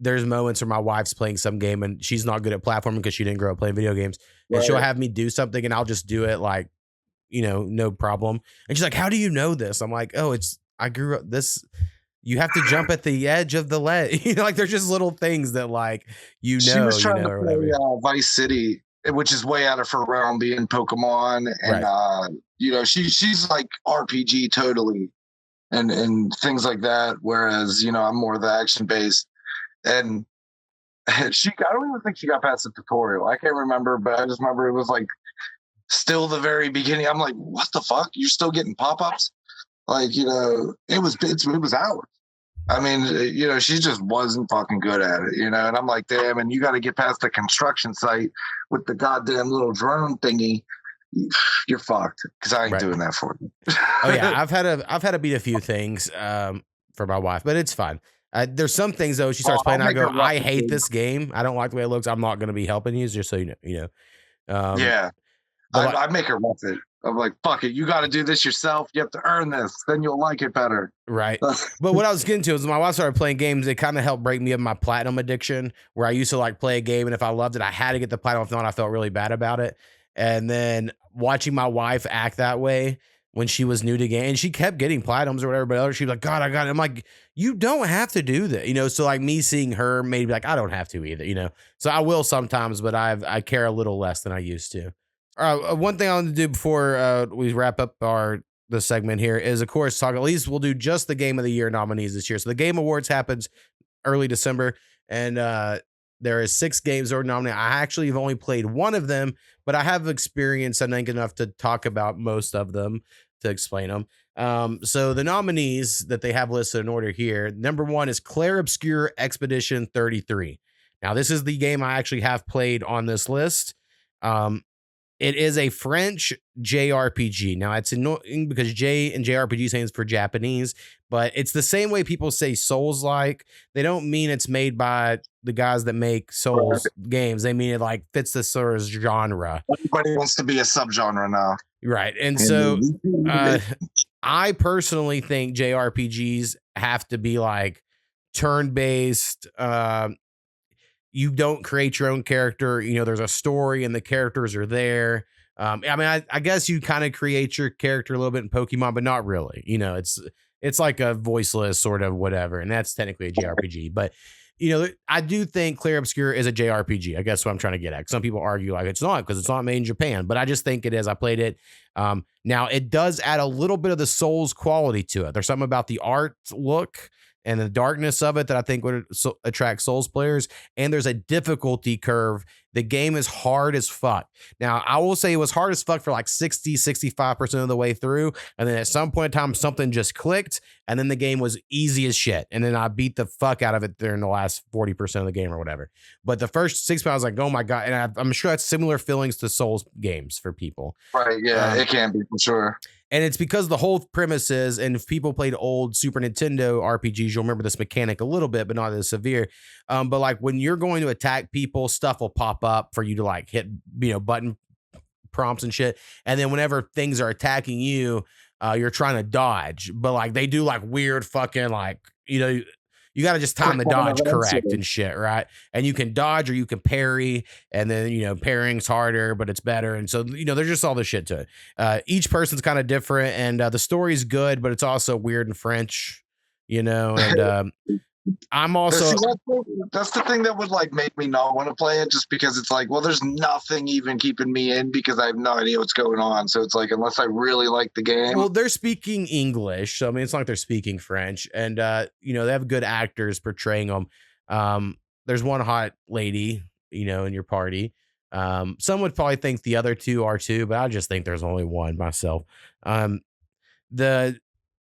there's moments where my wife's playing some game and she's not good at platforming because she didn't grow up playing video games. And she'll have me do something and I'll just do it like, no problem. And she's like, how do you know this? I'm like, I grew up you have to jump at the edge of the ledge. Like there's just little things that like, she was trying to play Vice City, which is way out of her realm, being Pokemon. And, she's like RPG totally and things like that. Whereas, I'm more the action based. And I don't even think she got past the tutorial. I can't remember, but I just remember it was like still the very beginning. I'm like, what the fuck? You're still getting pop-ups? Like, it was hours. I mean, she just wasn't fucking good at it, and I'm like, damn, and you got to get past the construction site with the goddamn little drone thingy. You're fucked because I ain't doing that for you. Oh yeah, I've had to beat a few things for my wife, but it's fine. There's some things though. She starts playing, I go, I hate this game. I don't like the way it looks. I'm not going to be helping you, just so you know. Yeah, I make her rough it. I'm like, fuck it. You got to do this yourself. You have to earn this. Then you'll like it better. Right. But what I was getting to is my wife started playing games. It kind of helped break me of my platinum addiction, where I used to like play a game, and if I loved it, I had to get the platinum. If not, I felt really bad about it. And then watching my wife act that way when she was new to game, and she kept getting platinums or whatever, but she was like, God, I got it. I'm like, you don't have to do that, So like me seeing her made me like, I don't have to either, So I will sometimes, but I care a little less than I used to. One thing I want to do before we wrap up the segment here is, of course, talk. At least we'll do just the Game of the Year nominees this year. So the Game Awards happens early December, and there is 6 games that are nominated. I actually have only played one of them, but I have experience, I think, enough to talk about most of them to explain them. So the nominees that they have listed in order here, number 1 is Clair Obscur Expedition 33. Now, this is the game I actually have played on this list. It is a French JRPG. Now, it's annoying because J and JRPG stands for Japanese, but it's the same way people say Souls-like. They don't mean it's made by the guys that make Souls games. They mean it like fits the sort of genre. Everybody wants to be a subgenre now. Right. And so I personally think JRPGs have to be like turn-based, you don't create your own character. There's a story and the characters are there. I guess you kind of create your character a little bit in Pokemon, but not really. It's like a voiceless sort of whatever. And that's technically a JRPG. But I do think Clear Obscure is a JRPG. I guess what I'm trying to get at. Some people argue like it's not because it's not made in Japan, but I just think it is. I played it. Now it does add a little bit of the Souls quality to it. There's something about the art look and the darkness of it that I think would attract Souls players. And there's a difficulty curve. The game is hard as fuck. Now, I will say it was hard as fuck for like 60, 65% of the way through. And then at some point in time, something just clicked. And then the game was easy as shit. And then I beat the fuck out of it during the last 40% of the game or whatever. But the first 6 minutes, I was like, oh my God. And I'm sure that's similar feelings to Souls games for people. Right. Yeah, it can be for sure. And it's because the whole premise is, and if people played old Super Nintendo RPGs, you'll remember this mechanic a little bit, but not as severe. But like when you're going to attack people, stuff will pop up for you to like hit, button prompts and shit. And then whenever things are attacking you, you're trying to dodge. But like they do like weird fucking like, you got to just time the dodge correct and shit, right? And you can dodge or you can parry, and then, parrying's harder, but it's better. And so, there's just all this shit to it. Each person's kind of different, and the story's good, but it's also weird in French, and I'm also... See, that's the thing that would like make me not want to play it, just because it's like, well, there's nothing even keeping me in because I have no idea what's going on. So it's like, unless I really like the game. Well, they're speaking English, so I mean, it's not like they're speaking French, and they have good actors portraying them. There's one hot lady, in your party. Some would probably think the other two are too, but I just think there's only one myself. The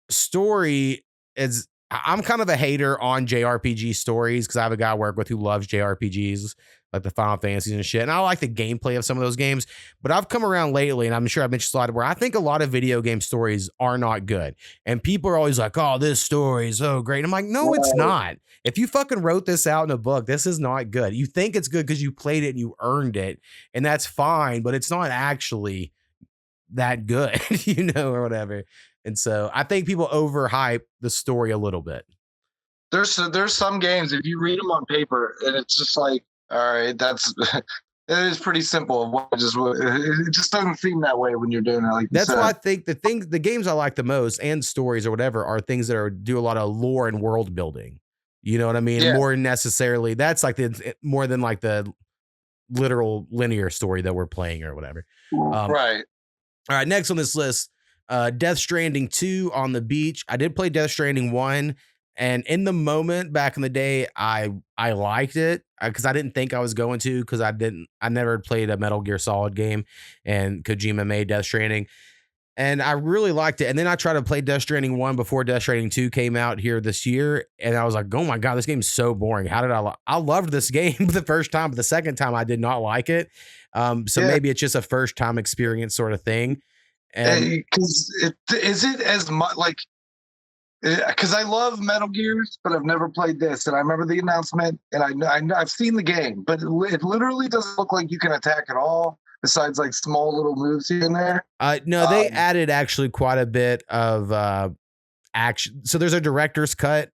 story is... I'm kind of a hater on JRPG stories because I have a guy I work with who loves JRPGs, like the Final Fantasies and shit. And I like the gameplay of some of those games, but I've come around lately, and I'm sure I've mentioned a lot, where I think a lot of video game stories are not good. And people are always like, oh, this story is so great. And I'm like, no, it's not. If you fucking wrote this out in a book, this is not good. You think it's good because you played it and you earned it, and that's fine, but it's not actually that good, or whatever. And so I think people overhype the story a little bit. There's some games, if you read them on paper, and it's just like, all right, it is pretty simple. It just doesn't seem that way when you're doing it. Like that's why I think the games I like the most, and stories or whatever, are things that do a lot of lore and world building. You know what I mean? Yeah. More necessarily, that's like more than like the literal linear story that we're playing or whatever. Right. All right. Next on this list. Death Stranding 2 on the beach. I did play Death Stranding 1, and in the moment back in the day, I liked it because I didn't think I was going to, because I never played a Metal Gear Solid game, and Kojima made Death Stranding, and I really liked it. And then I tried to play Death Stranding 1 before Death Stranding 2 came out here this year, and I was like, oh my God, this game's so boring. How did I loved this game the first time, but the second time I did not like it. Maybe it's just a first time experience sort of thing. Because is it as much like, because I love Metal Gears, but I've never played this, and I remember the announcement, and I've seen the game, but it literally doesn't look like you can attack at all, besides like small little moves here and there. No, they added actually quite a bit of action. So there's a director's cut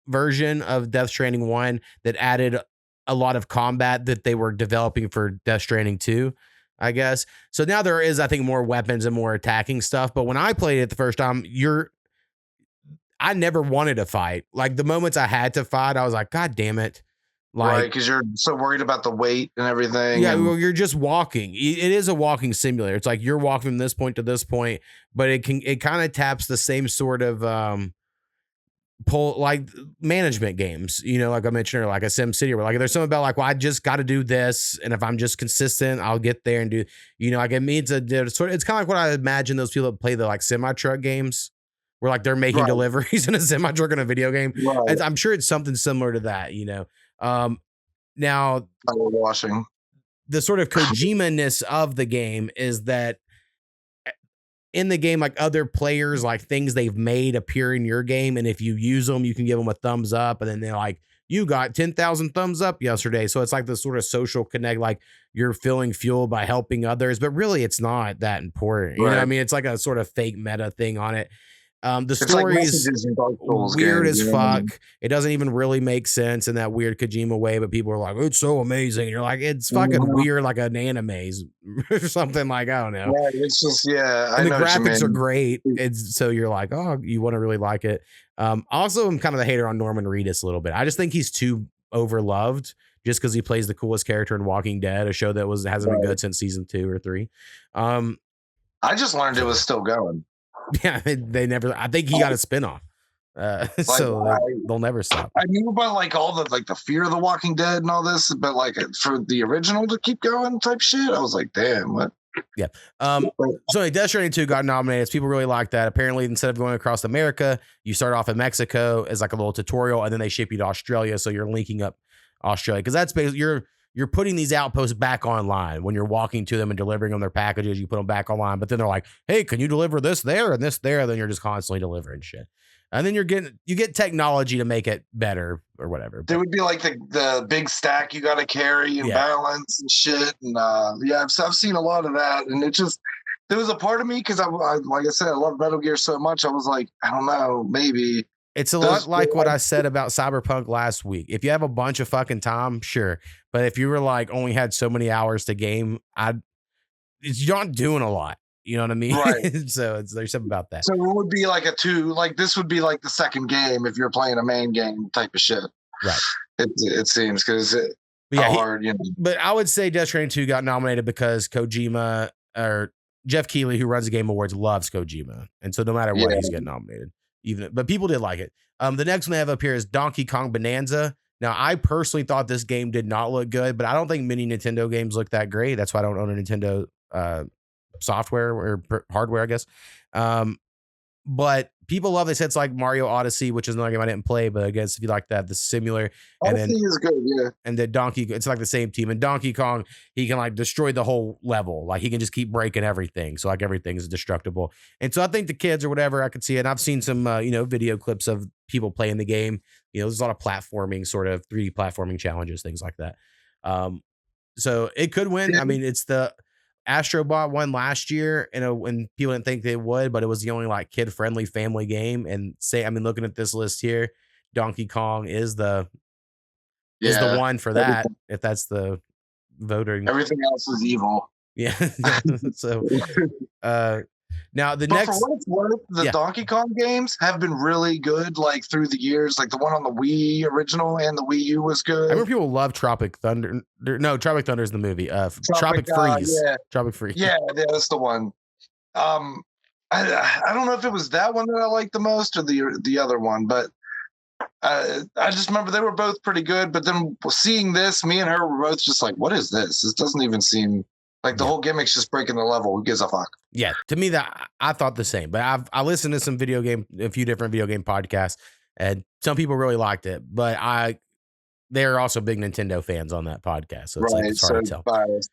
version of Death Stranding 1 that added a lot of combat that they were developing for Death Stranding 2. I guess. So now there is, I think, more weapons and more attacking stuff. But when I played it the first time, I never wanted to fight. Like the moments I had to fight, I was like, God damn it. Like, right, because you're so worried about the weight and everything. Yeah, well, you're just walking. It is a walking simulator. It's like you're walking from this point to this point, but it kind of taps the same sort of pull, like management games, like I mentioned earlier, like a Sim City, where like there's something about like, well, I just got to do this, and if I'm just consistent, I'll get there and do, like it means it's kind of like what I imagine those people that play the like semi truck games, where like they're making deliveries in a semi truck in a video game. Right. I'm sure it's something similar to that, Now, washing the sort of Kojima-ness of the game is that in the game, like other players, like things they've made appear in your game, and if you use them, you can give them a thumbs up, and then they're like, you got 10,000 thumbs up yesterday. So it's like this sort of social connect, like you're feeling fueled by helping others, but really it's not that important. You know what I mean? It's like a sort of fake meta thing on it. The story's weird as fuck. It doesn't even really make sense in that weird Kojima way, but people are like, it's so amazing. And you're like, it's fucking weird, like an anime's or something, like, I don't know. Yeah, it's just, and the graphics are great. So you're like, oh, you want to really like it. Also, I'm kind of a hater on Norman Reedus a little bit. I just think he's too overloved just because he plays the coolest character in Walking Dead, a show that hasn't been good since season 2 or 3. I just learned it was still going. Yeah, they never. I think he got a spinoff, so they'll never stop. I knew about like all the like the Fear of the Walking Dead and all this, but like for the original to keep going type shit, I was like, damn, what? Yeah. So Death Stranding 2 got nominated. People really like that. Apparently, instead of going across America, you start off in Mexico as like a little tutorial, and then they ship you to Australia. So you're linking up Australia because that's basically you're putting these outposts back online when you're walking to them and delivering them their packages. You put them back online, but then they're like, hey, can you deliver this there and this there? And then you're just constantly delivering shit. And then you get technology to make it better or whatever. There would be like the big stack you got to carry and balance and shit. And I've seen a lot of that. And it just, there was a part of me, because I like I said, I love Metal Gear so much. I was like, I don't know, maybe. It's a lot like what I said about Cyberpunk last week. If you have a bunch of fucking time, sure. But if you were like only had so many hours to game, you're not doing a lot. You know what I mean? Right. So there's something about that. So it would be like this would be like the second game if you're playing a main game type of shit. Right. It seems because hard, you know. But I would say Death Stranding 2 got nominated because Kojima or Jeff Keighley, who runs the Game Awards, loves Kojima. And so no matter what, he's getting nominated. But people did like it. The next one I have up here is Donkey Kong Bonanza. Now, I personally thought this game did not look good, but I don't think many Nintendo games look that great. That's why I don't own a Nintendo software or hardware, I guess. But people love this. It's like Mario Odyssey, which is another game I didn't play, but I guess if you like that, the similar. Odyssey is good, yeah. And then it's like the same team. And Donkey Kong, he can like destroy the whole level. Like he can just keep breaking everything. So like everything is destructible. And so I think the kids or whatever, I could see it. And I've seen some, video clips of people playing the game. There's a lot of platforming, sort of 3D platforming challenges, things like that. So it could win. I mean, it's the Astrobot won last year, when people didn't think they would, but it was the only like kid-friendly family game. And looking at this list here, Donkey Kong is the one for that. If that's the voting, everything else is evil. Yeah. So, now for what it's worth, the Donkey Kong games have been really good, like through the years. Like the one on the Wii original and the Wii U was good. I remember people love Tropic Thunder. No, Tropic Thunder is the movie. Tropic Freeze. Tropic Freeze. Yeah, that's the one. I don't know if it was that one that I liked the most or the other one, but I just remember they were both pretty good. But then seeing this, me and her were both just like, "What is this? This doesn't even seem." Like the whole gimmick's just breaking the level. Who gives a fuck? Yeah, to me I thought the same. But I listened to a few different video game podcasts, and some people really liked it. But they're also big Nintendo fans on that podcast, so it's hard to tell. Biased.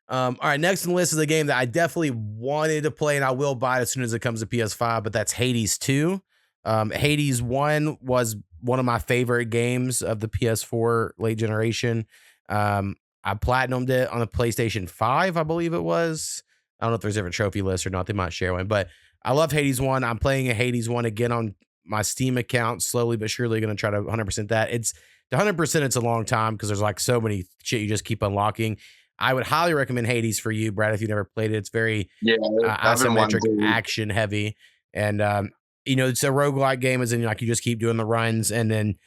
All right, next on the list is a game that I definitely wanted to play, and I will buy it as soon as it comes to PS5. But that's Hades 2. Hades 1 was one of my favorite games of the PS4 late generation. I platinumed it on the PlayStation 5, I believe it was. I don't know if there's different trophy lists or not. They might share one, but I love Hades 1. I'm playing a Hades 1 again on my Steam account, slowly but surely going to try to 100% that. It's 100%. It's a long time because there's like so many shit you just keep unlocking. I would highly recommend Hades for you, Brad, if you've never played it. It's very isometric, action heavy. And, it's a roguelike game, as in like you just keep doing the runs. And then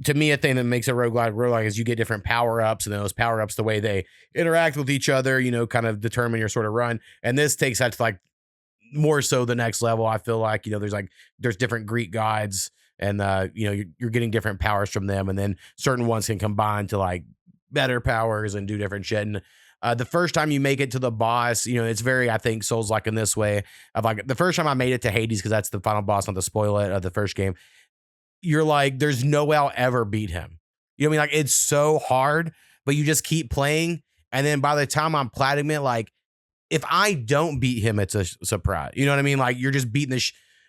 to me, a thing that makes a roguelike is you get different power-ups, and those power-ups, the way they interact with each other, kind of determine your sort of run. And this takes that to like more so the next level. I feel like, there's different Greek gods, and you're getting different powers from them, and then certain ones can combine to like better powers and do different shit. And the first time you make it to the boss, it's very, I think, Souls-like in this way. Of like the first time I made it to Hades, because that's the final boss, not to spoil it, of the first game. You're like, there's no way I'll ever beat him. You know what I mean? Like, it's so hard, but you just keep playing. And then by the time I'm platinum it, like, if I don't beat him, it's a surprise. You know what I mean? Like, you're just beating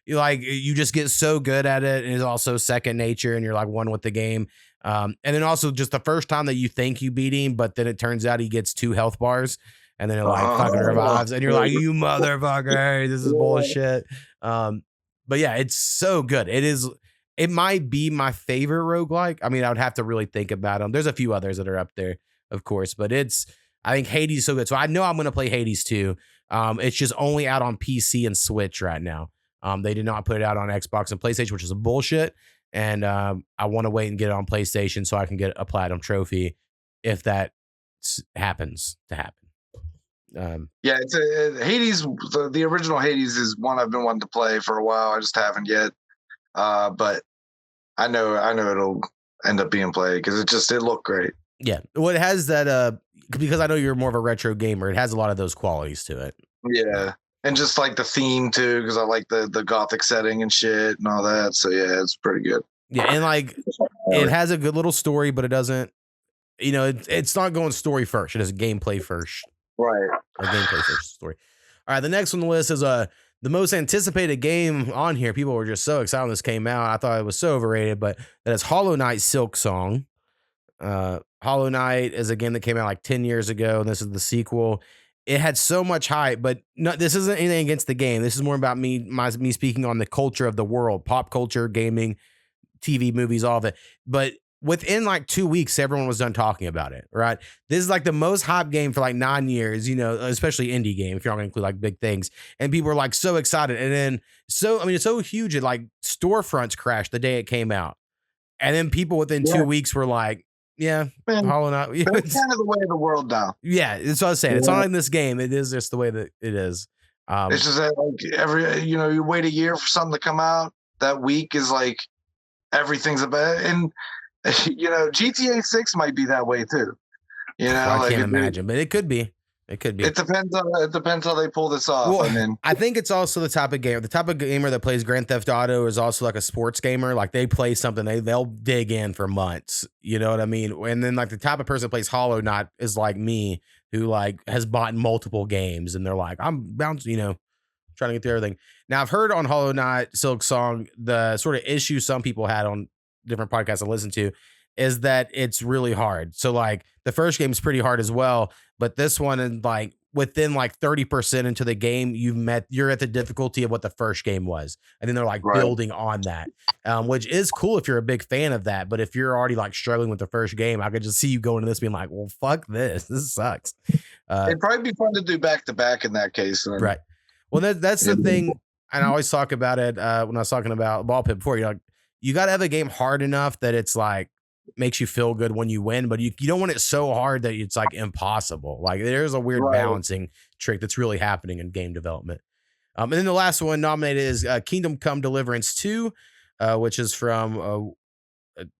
you just get so good at it. And it's also second nature, and you're like one with the game. And then also just the first time that you think you beat him, but then it turns out he gets 2 health bars, and then it like fucking revives. And you're like, you motherfucker, this is bullshit. But yeah, it's so good. It might be my favorite roguelike. I mean, I would have to really think about them. There's a few others that are up there, of course, but I think Hades is so good. So I know I'm going to play Hades 2. It's just only out on PC and Switch right now. They did not put it out on Xbox and PlayStation, which is a bullshit. and I want to wait and get it on PlayStation so I can get a platinum trophy if that happens to happen. Yeah, it's Hades. The original Hades is one I've been wanting to play for a while. I just haven't yet. But I know it'll end up being played because it looked great. Yeah, well, it has that because I know you're more of a retro gamer. It has a lot of those qualities to it. Yeah, and just like the theme too, because I like the gothic setting and shit and all that. So yeah, it's pretty good. Yeah, and like it has a good little story, but it doesn't. It's not going story first. It is gameplay first. Right. A gameplay first story. All right, the next on the list is the most anticipated game on here. People were just so excited when this came out. I thought it was so overrated, but that is Hollow Knight Silksong. Hollow Knight is a game that came out like 10 years ago, and this is the sequel. It had so much hype, but no, this isn't anything against the game. This is more about me speaking on the culture of the world, pop culture, gaming, TV, movies, all of it. But within like 2 weeks, everyone was done talking about it, right? This is like the most hyped game for like 9 years, especially indie game, if you're not going to include like big things. And people were like so excited. And then, it's so huge. It like storefronts crashed the day it came out. And then people within 2 weeks were like, yeah, Hollow Knight. It's kind of the way of the world now. Yeah, that's what I was saying. It's not like this game. It is just the way that it is. It's just that like you wait a year for something to come out. That week is like everything's about, and GTA 6 might be that way too. I can't imagine, but it could be. It could be. It depends how they pull this off. Well, I think it's also the type of gamer. The type of gamer that plays Grand Theft Auto is also like a sports gamer. Like they play something, they'll dig in for months. You know what I mean? And then like the type of person that plays Hollow Knight is like me, who like has bought multiple games, and they're like, I'm bouncing, trying to get through everything. Now I've heard on Hollow Knight Silksong the sort of issue some people had on different podcasts I listen to is that it's really hard. So like the first game is pretty hard as well, but this one is like within like 30% into the game, you're at the difficulty of what the first game was. And then they're like building on that, which is cool if you're a big fan of that. But if you're already like struggling with the first game, I could just see you going to this being like, well, fuck this. This sucks. It'd probably be fun to do back to back in that case. Then. Right. Well, that's the thing. And I always talk about it when I was talking about Ball Pit before. You got to have a game hard enough that it's like makes you feel good when you win, but you don't want it so hard that it's like impossible. Like there's a weird balancing trick that's really happening in game development. And then the last one nominated is Kingdom Come Deliverance 2, which is from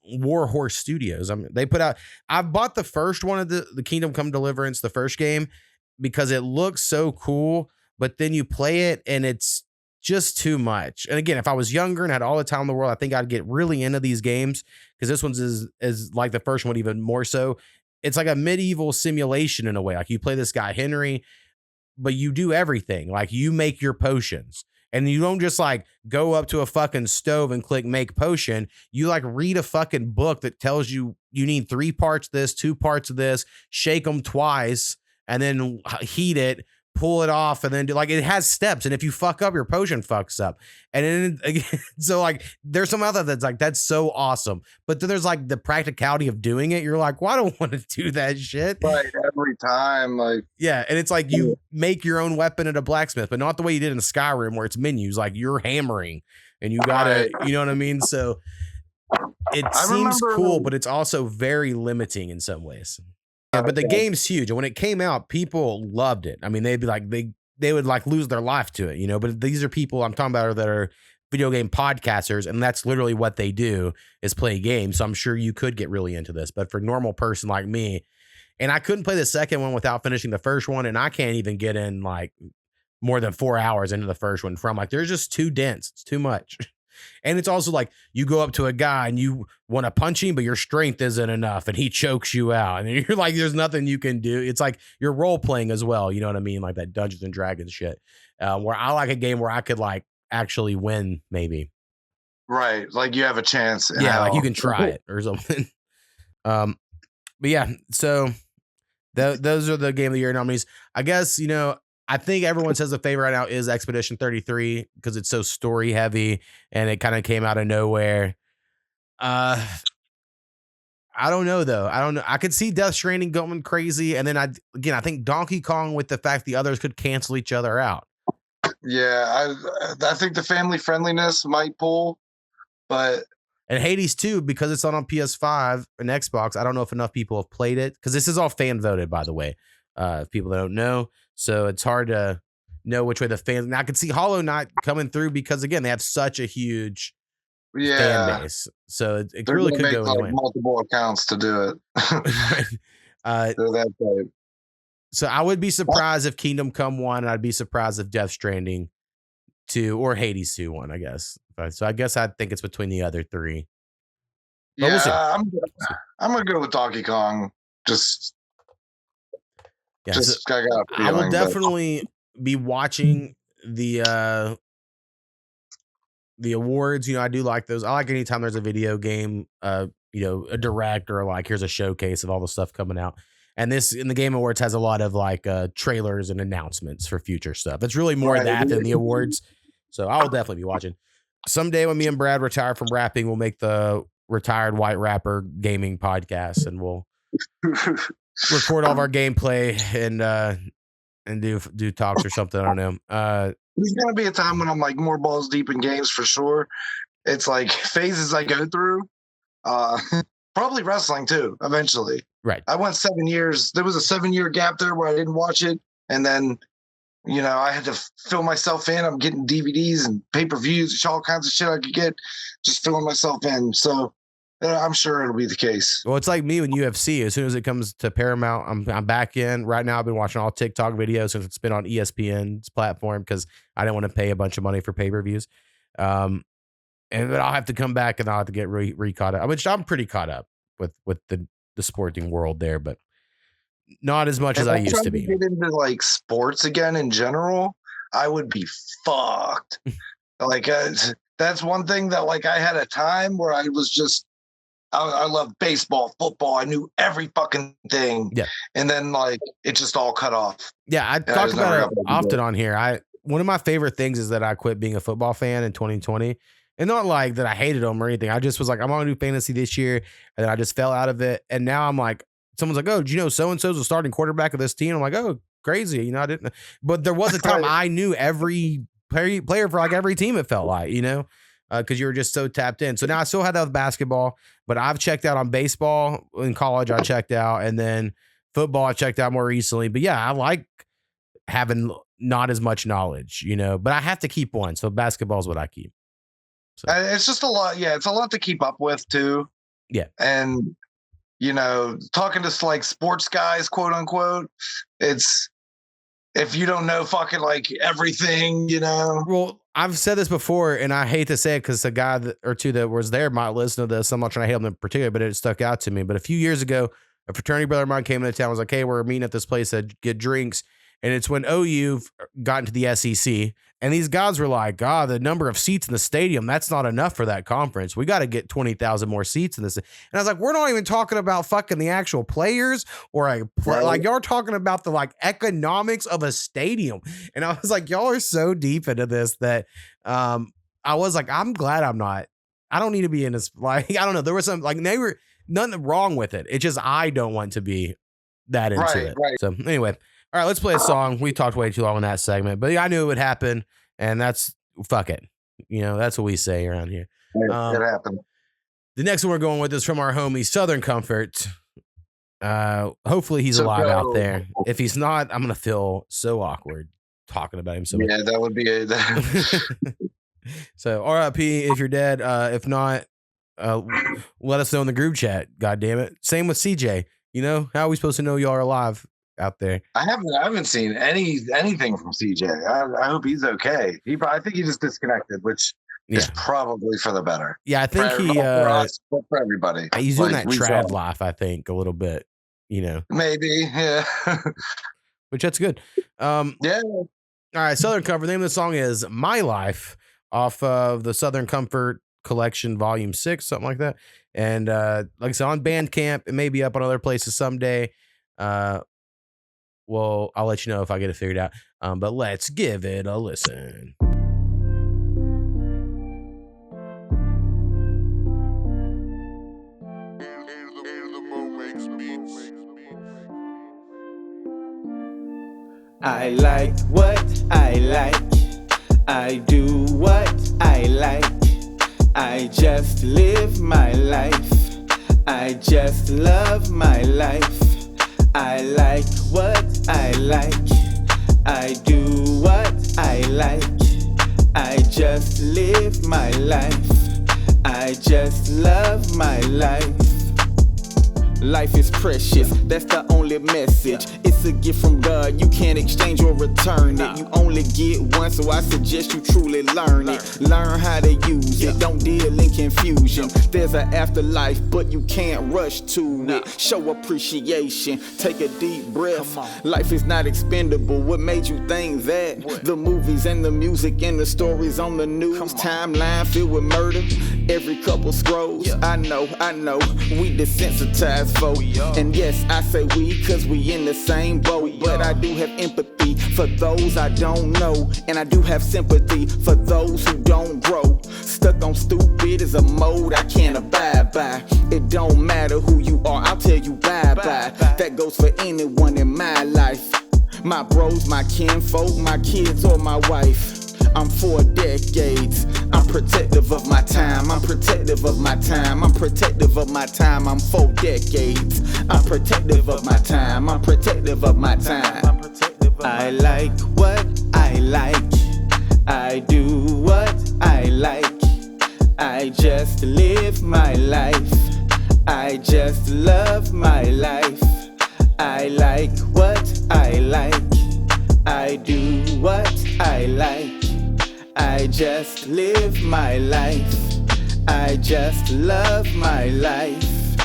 Warhorse Studios. They put out. I bought the first one of the Kingdom Come Deliverance, the first game, because it looks so cool. But then you play it and it's just too much. And again, if I was younger and had all the time in the world, I think I'd get really into these games, because this one's is like the first one even more so. It's like a medieval simulation in a way. Like you play this guy Henry, but you do everything. Like you make your potions, and you don't just like go up to a fucking stove and click make potion. You like read a fucking book that tells you need 3 parts of this, 2 parts of this, shake them twice, and then heat it, pull it off, and then do like it has steps. And if you fuck up, your potion fucks up. And then again, so like there's some other that's like that's so awesome. But then there's like the practicality of doing it. You're like, well, I don't want to do that shit. Right, every time. Like yeah, and it's like you make your own weapon at a blacksmith, but not the way you did in Skyrim where it's menus. Like you're hammering and you gotta, you know what I mean? So it seems cool, but it's also very limiting in some ways. Yeah, but the game's huge. And when it came out, people loved it. I mean, they'd be like, they would like lose their life to it, but these are people I'm talking about that are video game podcasters, and that's literally what they do is play games. So I'm sure you could get really into this, but for a normal person like me, and I couldn't play the second one without finishing the first one. And I can't even get in like more than 4 hours into the first one from like, there's just too dense. It's too much. And it's also like you go up to a guy and you want to punch him, but your strength isn't enough and he chokes you out. And you're like, there's nothing you can do. It's like you're role playing as well. You know what I mean? Like that Dungeons and Dragons shit. Where I like a game where I could like actually win, maybe. Right. Like you have a chance. Yeah. Like you can try it or something. But yeah, so those are the Game of the Year nominees. I guess, I think everyone says the favorite right now is Expedition 33 because it's so story heavy and it kind of came out of nowhere. I don't know though. I don't know. I could see Death Stranding going crazy, and then I think Donkey Kong with the fact the others could cancel each other out. Yeah, I think the family friendliness might pull, but And Hades 2, because it's on PS5 and Xbox, I don't know if enough people have played it, because this is all fan voted, by the way, if people that don't know. So it's hard to know which way the fans. Now I can see Hollow Knight coming through because, again, they have such a huge fan base. So it really could go like multiple accounts to do it. So I would be surprised if Kingdom Come won, and I'd be surprised if Death Stranding 2 or Hades 2 won, I guess. So I guess I'd think it's between the other three. But we'll see. I'm gonna go with Donkey Kong. I will definitely be watching the awards. I do like those. I like anytime there's a video game, a direct, or like here's a showcase of all the stuff coming out. And this in the Game Awards has a lot of like trailers and announcements for future stuff. It's really more that than the awards. So I will definitely be watching. Someday when me and Brad retire from rapping, we'll make the Retired White Rapper Gaming Podcast, and we'll record all of our gameplay and do talks or something. I don't know. There's gonna be a time when I'm like more balls deep in games for sure. It's like phases I go through. Probably wrestling too, eventually. Right. I went 7 years. There was a 7-year gap there where I didn't watch it. And then, I had to fill myself in. I'm getting DVDs and pay-per-views, all kinds of shit I could get, just filling myself in. So I'm sure it'll be the case. Well, it's like me when UFC. As soon as it comes to Paramount, I'm back in. Right now, I've been watching all TikTok videos since it's been on ESPN's platform because I didn't want to pay a bunch of money for pay-per-views. But I'll have to come back and I'll have to get re-caught up. Which I'm pretty caught up with the sporting world there, but not as much as I used to be. Get into like sports again in general, I would be fucked. Like that's one thing that like I had a time where I was just I love baseball, football. I knew every fucking thing. Yeah. And then like it just all cut off. Yeah, I talk about it often on here. One of my favorite things is that I quit being a football fan in 2020. And not like that I hated them or anything. I just was like, I'm going to do fantasy this year. And then I just fell out of it. And now I'm like, someone's like, oh, do you know so-and-so's the starting quarterback of this team? I'm like, oh, crazy. I didn't. But there was a time I knew every player for like every team, it felt like, because you were just so tapped in. So now I still have that with basketball, but I've checked out on baseball. In college, I checked out. And then football, I checked out more recently. But yeah, I like having not as much knowledge, but I have to keep one. So basketball is what I keep. So. It's just a lot. Yeah, it's a lot to keep up with too. Yeah. And, talking to like sports guys, quote unquote, it's if you don't know fucking like everything, Well, I've said this before and I hate to say it because a guy or two that was there might listen to this. I'm not trying to hate them in particular, but it stuck out to me. But a few years ago, a fraternity brother of mine came into town, was like, hey, we're meeting at this place to get drinks. And it's when OU got into the SEC. And these guys were like, God, the number of seats in the stadium, that's not enough for that conference. We got to get 20,000 more seats in this. And I was like, we're not even talking about fucking the actual players or like y'all are talking about the like economics of a stadium. And I was like, y'all are so deep into this that I was like, I'm glad I don't need to be in this. Like, I don't know. There was some like nothing wrong with it. It's just I don't want to be that into it. Right. So anyway. All right, let's play a song. We talked way too long in that segment, but I knew it would happen, and that's fuck it. That's what we say around here. It happened. The next one we're going with is from our homie Southern Comfort. Hopefully he's alive out there. If he's not, I'm gonna feel so awkward talking about him so much. Yeah, that would be it. So R.I.P. if you're dead. If not, let us know in the group chat. God damn it. Same with CJ. How are we supposed to know y'all are alive out there? I haven't seen anything from CJ. I hope he's okay. I think he just disconnected, which is probably for the better. Yeah, I think for us, but for everybody. He's doing that trad life, I think, a little bit. Maybe, yeah. Which that's good. Yeah. All right, Southern Comfort. The name of the song is "My Life" off of the Southern Comfort Collection, Volume 6, something like that. And like I said, on Bandcamp, it may be up on other places someday. Well, I'll let you know if I get it figured out. But let's give it a listen. I like what I like. I do what I like. I just live my life. I just love my life. I like what I like. I do what I like. I just live my life. I just love my life. Life is precious, that's the only message. It's a gift from God, you can't exchange or return it. You only get one, so I suggest you truly learn it. Learn how to use it, don't deal in confusion. There's an afterlife, but you can't rush to it. Show appreciation, take a deep breath. Life is not expendable, what made you think that? The movies and the music and the stories on the news. Timeline filled with murder, every couple scrolls. I know, we desensitized. And yes, I say we, cause we in the same boat. But I do have empathy for those I don't know. And I do have sympathy for those who don't grow. Stuck on stupid is a mode I can't abide by. It don't matter who you are, I'll tell you bye-bye. That goes for anyone in my life. My bros, my kinfolk, my kids, or my wife. I'm 4 decades. I'm protective of my time. I'm protective of my time. I'm protective of my time. I'm 4 decades. I'm protective of my time. I'm protective of my time. I like what I like. I do what I like. I just live my life. I just love my life. I like what I like. I do what I like. I just live my life. I just love my life.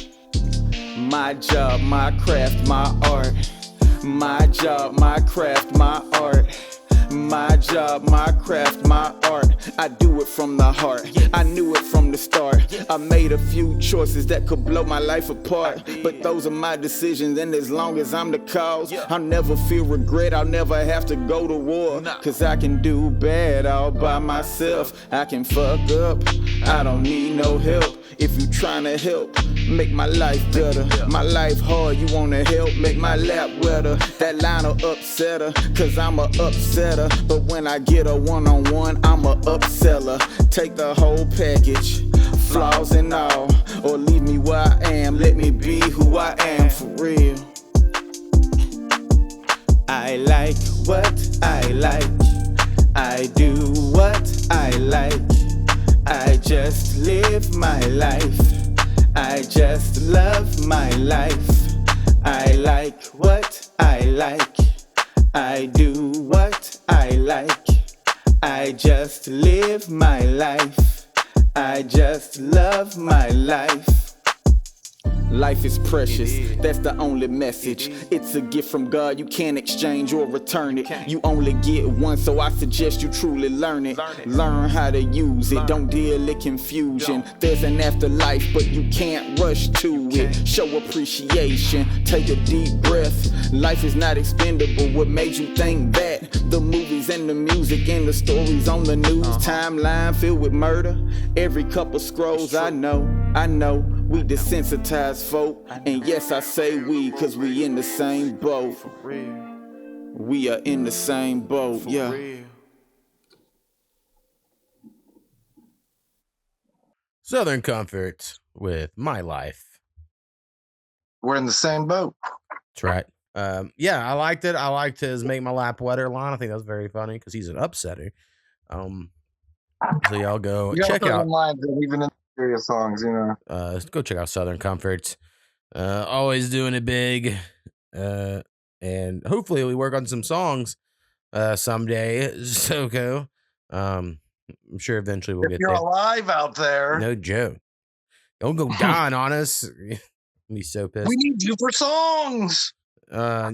My job, my craft, my art. My job, my craft, my art. My job, my craft, my art. I do it from the heart. I knew it from the start. I made a few choices that could blow my life apart. But those are my decisions, and as long as I'm the cause, I'll never feel regret. I'll never have to go to war. Cause I can do bad all by myself. I can fuck up. I don't need no help. If you tryna help, make my life better. My life hard, you wanna help, make my lap wetter. That line'll upset her, cause I'm a upsetter. But when I get a one-on-one, I'm a upseller. Take the whole package, flaws and all. Or leave me where I am, let me be who I am for real. I like what I like. I do what I like. I just live my life. I just love my life. I like what I like. I do what I like. I just live my life. I just love my life. Life is precious, that's the only message. It's a gift from God, you can't exchange or return it. You only get one, so I suggest you truly learn it. Learn how to use it, don't deal in confusion. There's an afterlife, but you can't rush to it. Show appreciation, take a deep breath. Life is not expendable, what made you think that? The movies and the music and the stories on the news. Timeline filled with murder, every couple scrolls. I know, we desensitized folk. And yes, I say we, cause we in the same boat. We are in the same boat, yeah. Southern Comfort with My Life. We're in the same boat. That's right. Yeah, I liked it. I liked his Make My Lap Wetter line. I think that was very funny because he's an upsetter. So y'all go check out lines that even in serious songs, you know. Go check out Southern Comfort. Always doing it big. And hopefully we work on some songs someday. Soko. I'm sure eventually we'll get you're there. alive out there. No joke. Don't go dying on us. Be so pissed. We need you for songs. Yeah,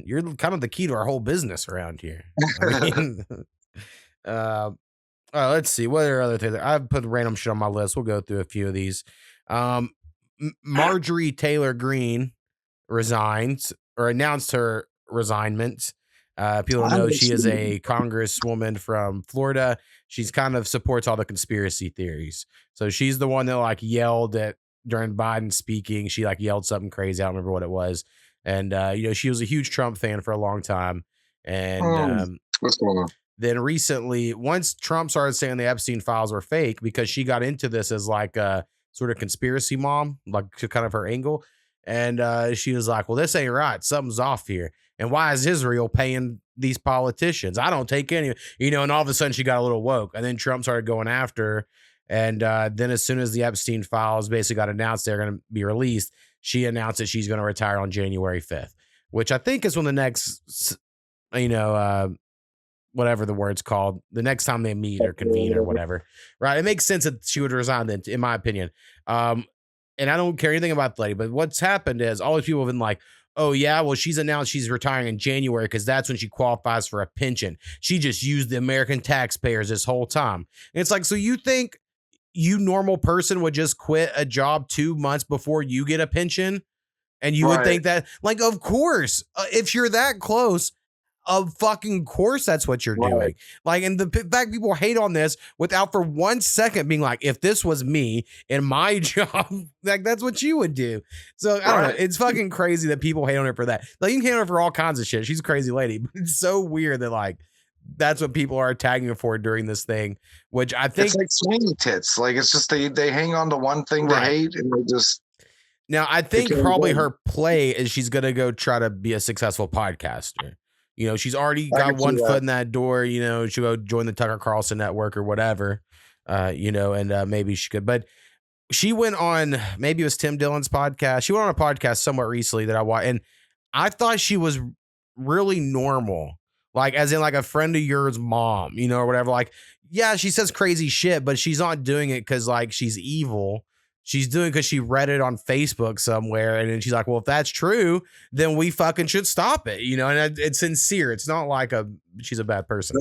you're kind of the key to our whole business around here. I mean, let's see. What are other things? I've put random shit on my list. We'll go through a few of these. Marjorie Taylor Greene resigns or announced her resignment. People know she is a congresswoman from Florida. She's kind of supports all the conspiracy theories. So she's the one that like yelled at during Biden speaking. She like yelled something crazy. I don't remember what it was. And, she was a huge Trump fan for a long time. And what's going on? then recently, once Trump started saying the Epstein files were fake, because she got into this as like a sort of conspiracy mom, like to kind of her angle. And she was like, well, this ain't right. Something's off here. And why is Israel paying these politicians? I don't take any, and all of a sudden she got a little woke. And then Trump started going after her. And then as soon as the Epstein files basically got announced they're going to be released, she announced that she's going to retire on January 5th, which I think is when the next, whatever the word's called, the next time they meet or convene or whatever, right? It makes sense that she would resign then, in my opinion. And I don't care anything about the lady, but what's happened is all these people have been like, oh yeah, well, she's announced she's retiring in January because that's when she qualifies for a pension. She just used the American taxpayers this whole time. And it's like, so you think you normal person would just quit a job 2 months before you get a pension? And you would think that, like, of course, if you're that close, of fucking course that's what you're doing. Like, and the fact people hate on this without for 1 second being like, if this was me in my job, like that's what you would do. So I don't know. It's fucking crazy that people hate on her for that. Like, you can hate on her for all kinds of shit. She's a crazy lady, but it's so weird that like that's what people are tagging her for during this thing, which I think it's like swinging tits. Like, it's just they hang on to one thing to hate, and they just. Now I think probably her play is she's gonna go try to be a successful podcaster. She's already got one foot in that door. She'll go join the Tucker Carlson network or whatever, and maybe she could. But she went on, maybe it was Tim Dillon's podcast. She went on a podcast somewhat recently that I watched, and I thought she was really normal, like as in like a friend of yours mom, or whatever. Like, yeah, she says crazy shit, but she's not doing it because like she's evil. She's doing because she read it on Facebook somewhere. And then she's like, well, if that's true, then we fucking should stop it. And it's sincere. It's not like she's a bad person.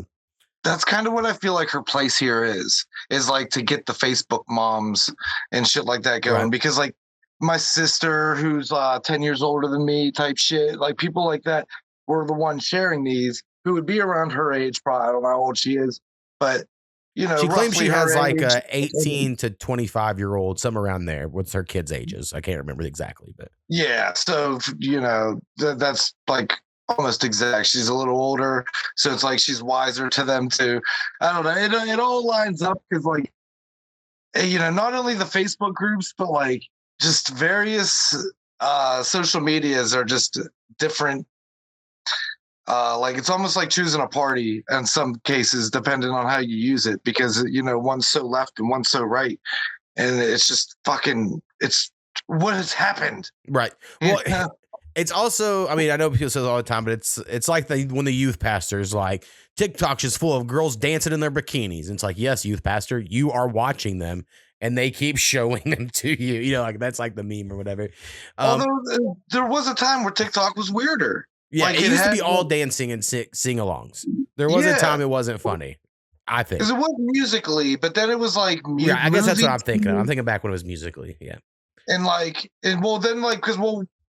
That's kind of what I feel like her place here is like to get the Facebook moms and shit like that going. Right. Because like my sister, who's 10 years older than me type shit, like people like that were the ones sharing these who would be around her age. Probably, I don't know how old she is, but she claims she has like a 18 to 25-year-old, somewhere around there. What's her kids' ages? I can't remember exactly, but yeah. So that's like almost exact. She's a little older, so it's like she's wiser to them too. I don't know. It all lines up because like not only the Facebook groups, but like just various social medias are just different. Like it's almost like choosing a party in some cases, depending on how you use it, because one's so left and one's so right, and it's just fucking. It's what has happened, right? Well, it's also. I mean, I know people say this all the time, but it's like when the youth pastor's like, TikTok's just full of girls dancing in their bikinis, and it's like, yes, youth pastor, you are watching them, and they keep showing them to you. Like that's like the meme or whatever. Although there was a time where TikTok was weirder. Yeah, like it used to be all dancing and sing-alongs. There was a time it wasn't funny, I think. Because it was Musically, but then it was like yeah, I guess that's what I'm thinking of. I'm thinking back when it was Musically, yeah. And because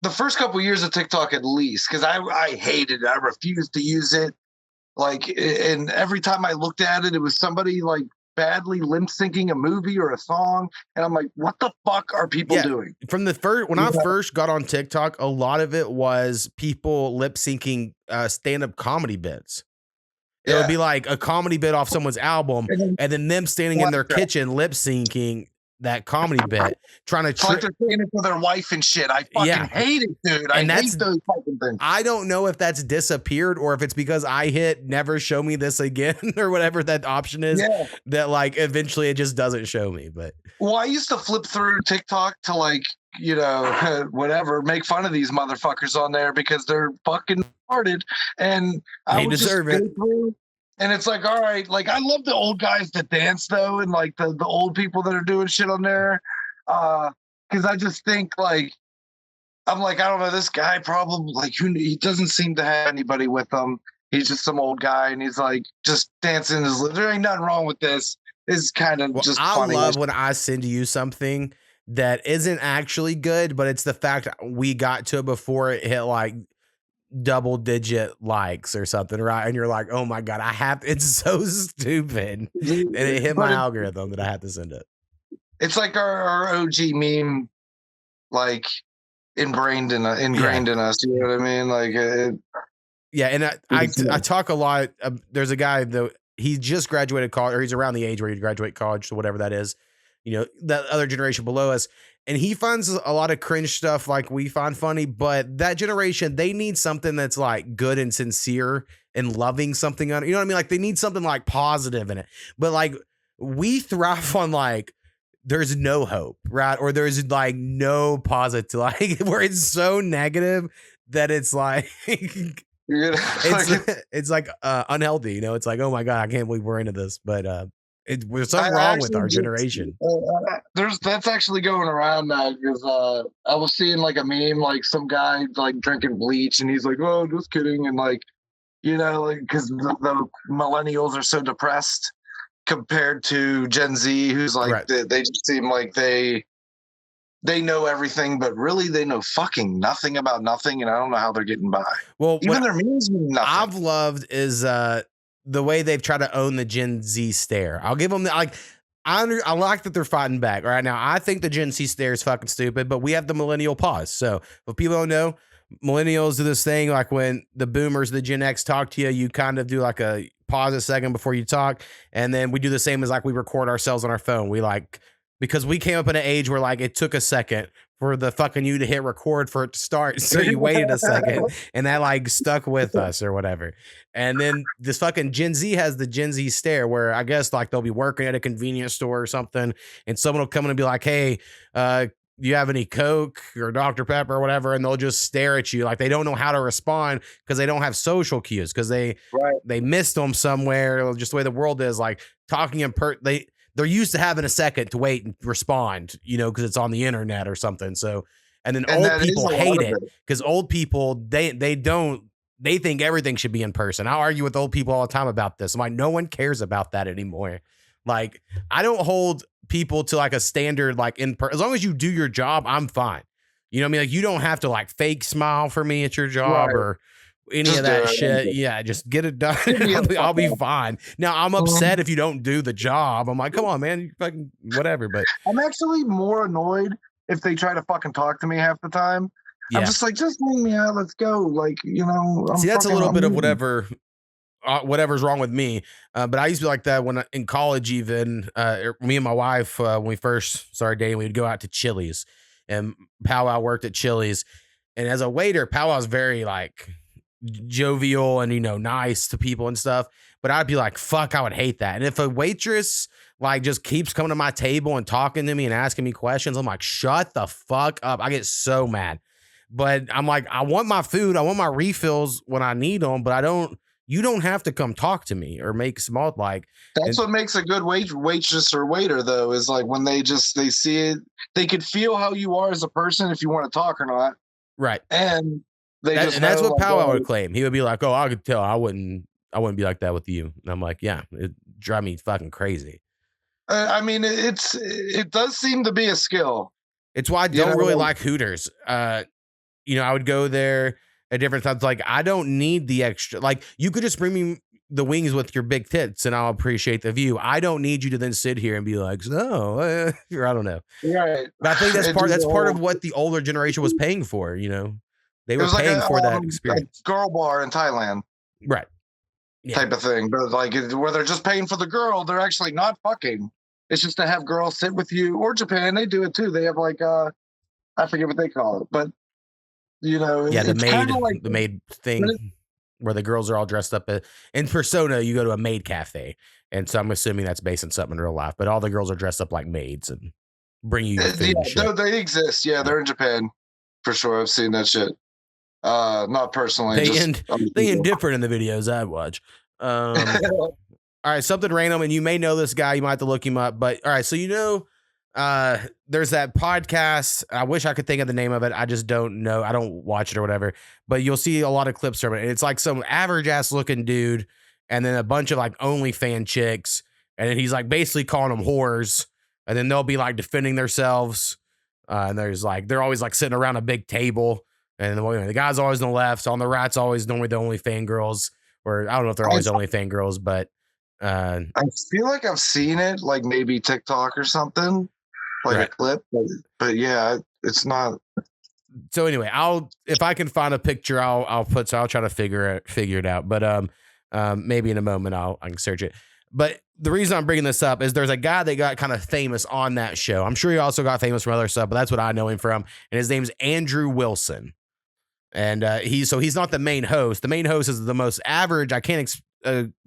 the first couple of years of TikTok at least, because I hated it. I refused to use it. Like, and every time I looked at it, it was somebody like badly lip syncing a movie or a song, and I'm like, what the fuck are people doing? From the first, when I first got on TikTok, a lot of it was people lip syncing stand-up comedy bits. It would be like a comedy bit off someone's album, and then them standing in their kitchen lip syncing that comedy bit, trying to like they're saying it for their wife and shit. I fucking hate it, dude. I hate those fucking things. I don't know if that's disappeared or if it's because I hit never show me this again or whatever that option is. Yeah. That like eventually it just doesn't show me. But I used to flip through TikTok to like whatever, make fun of these motherfuckers on there because they're fucking retarded, and they deserve it. And it's like, all right, like I love the old guys that dance though, and like the old people that are doing shit on there. Because I just think like I'm like, I don't know, this guy probably like he doesn't seem to have anybody with him. He's just some old guy, and he's like just dancing his lips. There ain't nothing wrong with this. It's kind of just funny. I love when I send you something that isn't actually good, but it's the fact we got to it before it hit like double digit likes or something, right? And you're like, oh my God, it's so stupid. And it hit my algorithm that I have to send it. It's like our OG meme, like ingrained in us. You know what I mean? Like Yeah, and I talk a lot. There's a guy that he just graduated college, or he's around the age where he'd graduate college, so whatever that is, that other generation below us. And he finds a lot of cringe stuff like we find funny, but that generation, they need something that's like good and sincere and loving something on it. You know what I mean? Like they need something like positive in it. But like we thrive on like there's no hope, right? Or there's like no positive, like where it's so negative that it's like it's like unhealthy, it's like, oh my God, I can't believe we're into this. But there's something wrong with our generation. That's actually going around now because I was seeing like a meme, like some guy like drinking bleach, and he's like, "Oh, just kidding," and like, because the millennials are so depressed compared to Gen Z, who's like Right. they just seem like they know everything, but really they know fucking nothing about nothing, and I don't know how they're getting by. Well, even their memes mean nothing. I've loved is the way they've tried to own the Gen Z stare. I'll give them I like that they're fighting back right now. I think the Gen Z stare is fucking stupid, but we have the millennial pause. So if people don't know, millennials do this thing like when the boomers, the Gen X talk to you, you kind of do like a pause a second before you talk. And then we do the same as like we record ourselves on our phone. We like, because we came up in an age where like it took a second for the fucking you to hit record for it to start. So you waited a second and that like stuck with us or whatever. And then this fucking Gen Z has the Gen Z stare where I guess like they'll be working at a convenience store or something and someone will come in and be like, hey, you have any Coke or Dr. Pepper or whatever? And they'll just stare at you like they don't know how to respond because they don't have social cues because they missed them somewhere. Just the way the world is, like talking in they're used to having a second to wait and respond, because it's on the internet or something. So, and then old people hate it because old people, they think everything should be in person. I argue with old people all the time about this. I'm like, no one cares about that anymore. Like, I don't hold people to like a standard, like in person. As long as you do your job, I'm fine. You know what I mean? Like, you don't have to like fake smile for me at your job or any of that shit. Yeah, just get it done. I'll be fine. Now, I'm upset if you don't do the job. I'm like, come on, man, you fucking whatever. But I'm actually more annoyed if they try to fucking talk to me half the time. Yeah. I'm just like, just leave me out. Let's go. Like, see, that's a little bit of whatever's wrong with me. But I used to be like that when in college, even me and my wife, when we first started dating, we'd go out to Chili's, and Powwow worked at Chili's. And as a waiter, Powwow's very like jovial and, nice to people and stuff. But I'd be like, fuck, I would hate that. And if a waitress like just keeps coming to my table and talking to me and asking me questions, I'm like, shut the fuck up. I get so mad. But I'm like, I want my food. I want my refills when I need them, but you don't have to come talk to me or make small like. That's what makes a good waitress or waiter, though, is like when they see it, they could feel how you are as a person if you want to talk or not. Right. And that's what Powwow would claim. He would be like, oh, I could tell I wouldn't be like that with you. And I'm like, yeah, it drive me fucking crazy. I mean, it does seem to be a skill. It's why I don't really like Hooters. I would go there at different times. Like, I don't need the extra. Like, you could just bring me the wings with your big tits, and I'll appreciate the view. I don't need you to then sit here and be like, no, or I don't know. Right. But I think that's part of what the older generation was paying for. They were paying for that experience. Like girl bar in Thailand. Right. Yeah. Type of thing. But like where they're just paying for the girl, they're actually not fucking. It's just to have girls sit with you. Or Japan, they do it too. They have like I forget what they call it, but the maid thing where the girls are all dressed up in persona. You go to a maid cafe, and so I'm assuming that's based on something in real life. But all the girls are dressed up like maids and bring you your food. Yeah, they exist. Yeah, they're in Japan for sure. I've seen that shit. Not personally. They indifferent in the videos I watch. All right, something random, and you may know this guy. You might have to look him up. But all right, so there's that podcast. I wish I could think of the name of it. I just don't know. I don't watch it or whatever. But you'll see a lot of clips from it. And it's like some average ass looking dude, and then a bunch of like OnlyFans chicks, and then he's like basically calling them whores, and then they'll be like defending themselves. And they're always like sitting around a big table. And the guy's always on the left. On the right's always normally the OnlyFans girls. Or I don't know if they're always OnlyFans girls, but I feel like I've seen it, like maybe TikTok or something, like a clip. But yeah, it's not. So anyway, if I can find a picture, I'll try to figure it out. But maybe in a moment I can search it. But the reason I'm bringing this up is there's a guy that got kind of famous on that show. I'm sure he also got famous from other stuff, but that's what I know him from. And his name's Andrew Wilson. And he's not the main host. The main host is the most average. I can't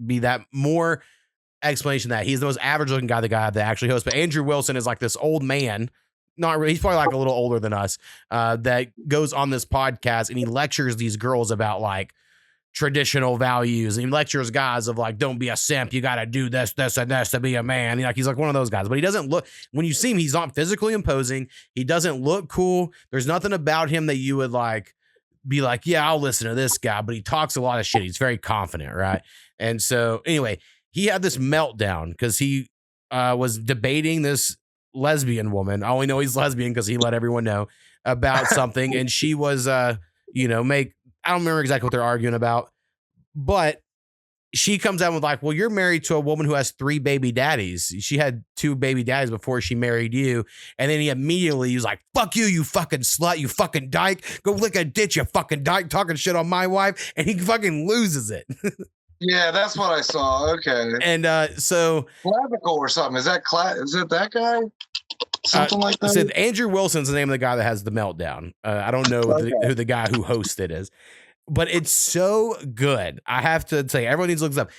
be that more explanation that he's the most average looking guy that actually hosts. But Andrew Wilson is like this old man. Not really, he's probably like a little older than us, that goes on this podcast and he lectures these girls about like traditional values. And he lectures guys of like, don't be a simp. You got to do this, and this to be a man. He's like one of those guys, but he doesn't look, when you see him, he's not physically imposing. He doesn't look cool. There's nothing about him that you would like, be like, yeah, I'll listen to this guy, but he talks a lot of shit. He's very confident. Right. And so anyway, he had this meltdown because he was debating this lesbian woman. I only know he's lesbian because he let everyone know about something. And she was, I don't remember exactly what they're arguing about, but she comes out with like, well, you're married to a woman who has 3 baby daddies. She had 2 baby daddies before she married you. And then he immediately was like, fuck you, you fucking slut, you fucking dyke. Go lick a ditch, you fucking dyke, talking shit on my wife. And he fucking loses it. Yeah, that's what I saw. Okay. And so Clavicle or something. Is it that guy? Something like that. Said Andrew Wilson's the name of the guy that has the meltdown. I don't know who the guy who hosts it is, but it's so good. I have to say, everyone needs to look this up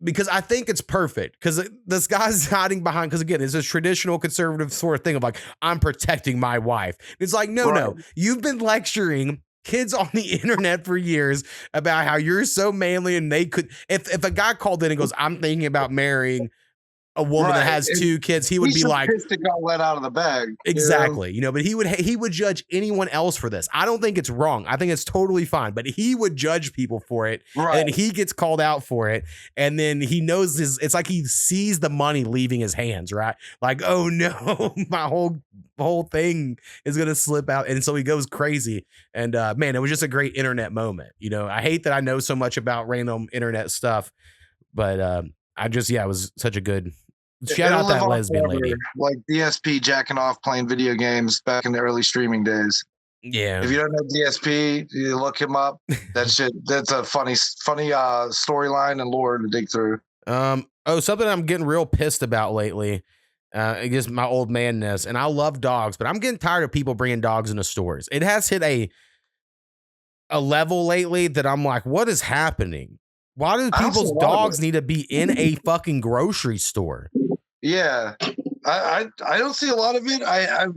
because I think it's perfect. Because this guy's hiding behind. Because again, it's a traditional conservative sort of thing of like, I'm protecting my wife. It's like, no, you've been lecturing kids on the internet for years about how you're so manly, and they could, if a guy called in and goes, I'm thinking about marrying a woman that has 2 kids, he would be like, it got let out of the bag. Exactly. But he would judge anyone else for this. I don't think it's wrong. I think it's totally fine, but he would judge people for it. Right. And he gets called out for it. And then he knows it's like he sees the money leaving his hands, right? Like, oh no, my whole thing is going to slip out. And so he goes crazy. And man, it was just a great internet moment. I hate that I know so much about random internet stuff, but it was such a good shout out that lesbian lady. Like DSP jacking off playing video games back in the early streaming days. Yeah. If you don't know DSP, you look him up. That's a funny storyline and lore to dig through. Something I'm getting real pissed about lately. I guess my old manness, and I love dogs, but I'm getting tired of people bringing dogs into stores. It has hit a level lately that I'm like, what is happening? Why do people's dogs need to be in a fucking grocery store? Yeah, I don't see a lot of it. I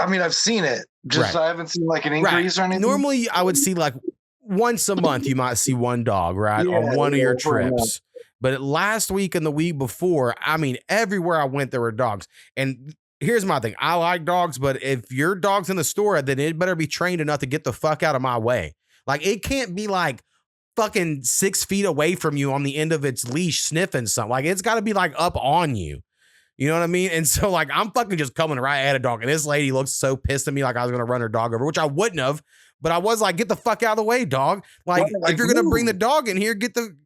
mean, I've seen it. Just I haven't seen like an increase or anything. Normally, I would see like once a month you might see one dog, right, on one of your trips. But last week and the week before, I mean, everywhere I went, there were dogs. And here's my thing: I like dogs, but if your dog's in the store, then it better be trained enough to get the fuck out of my way. Like, it can't be like fucking 6 feet away from you on the end of its leash sniffing something. Like, it's got to be like up on you. You know what I mean? And so like, I'm fucking just coming right at a dog. And this lady looks so pissed at me like I was going to run her dog over, which I wouldn't have. But I was like, get the fuck out of the way, dog. Like, if you're going to bring the dog in here, get the...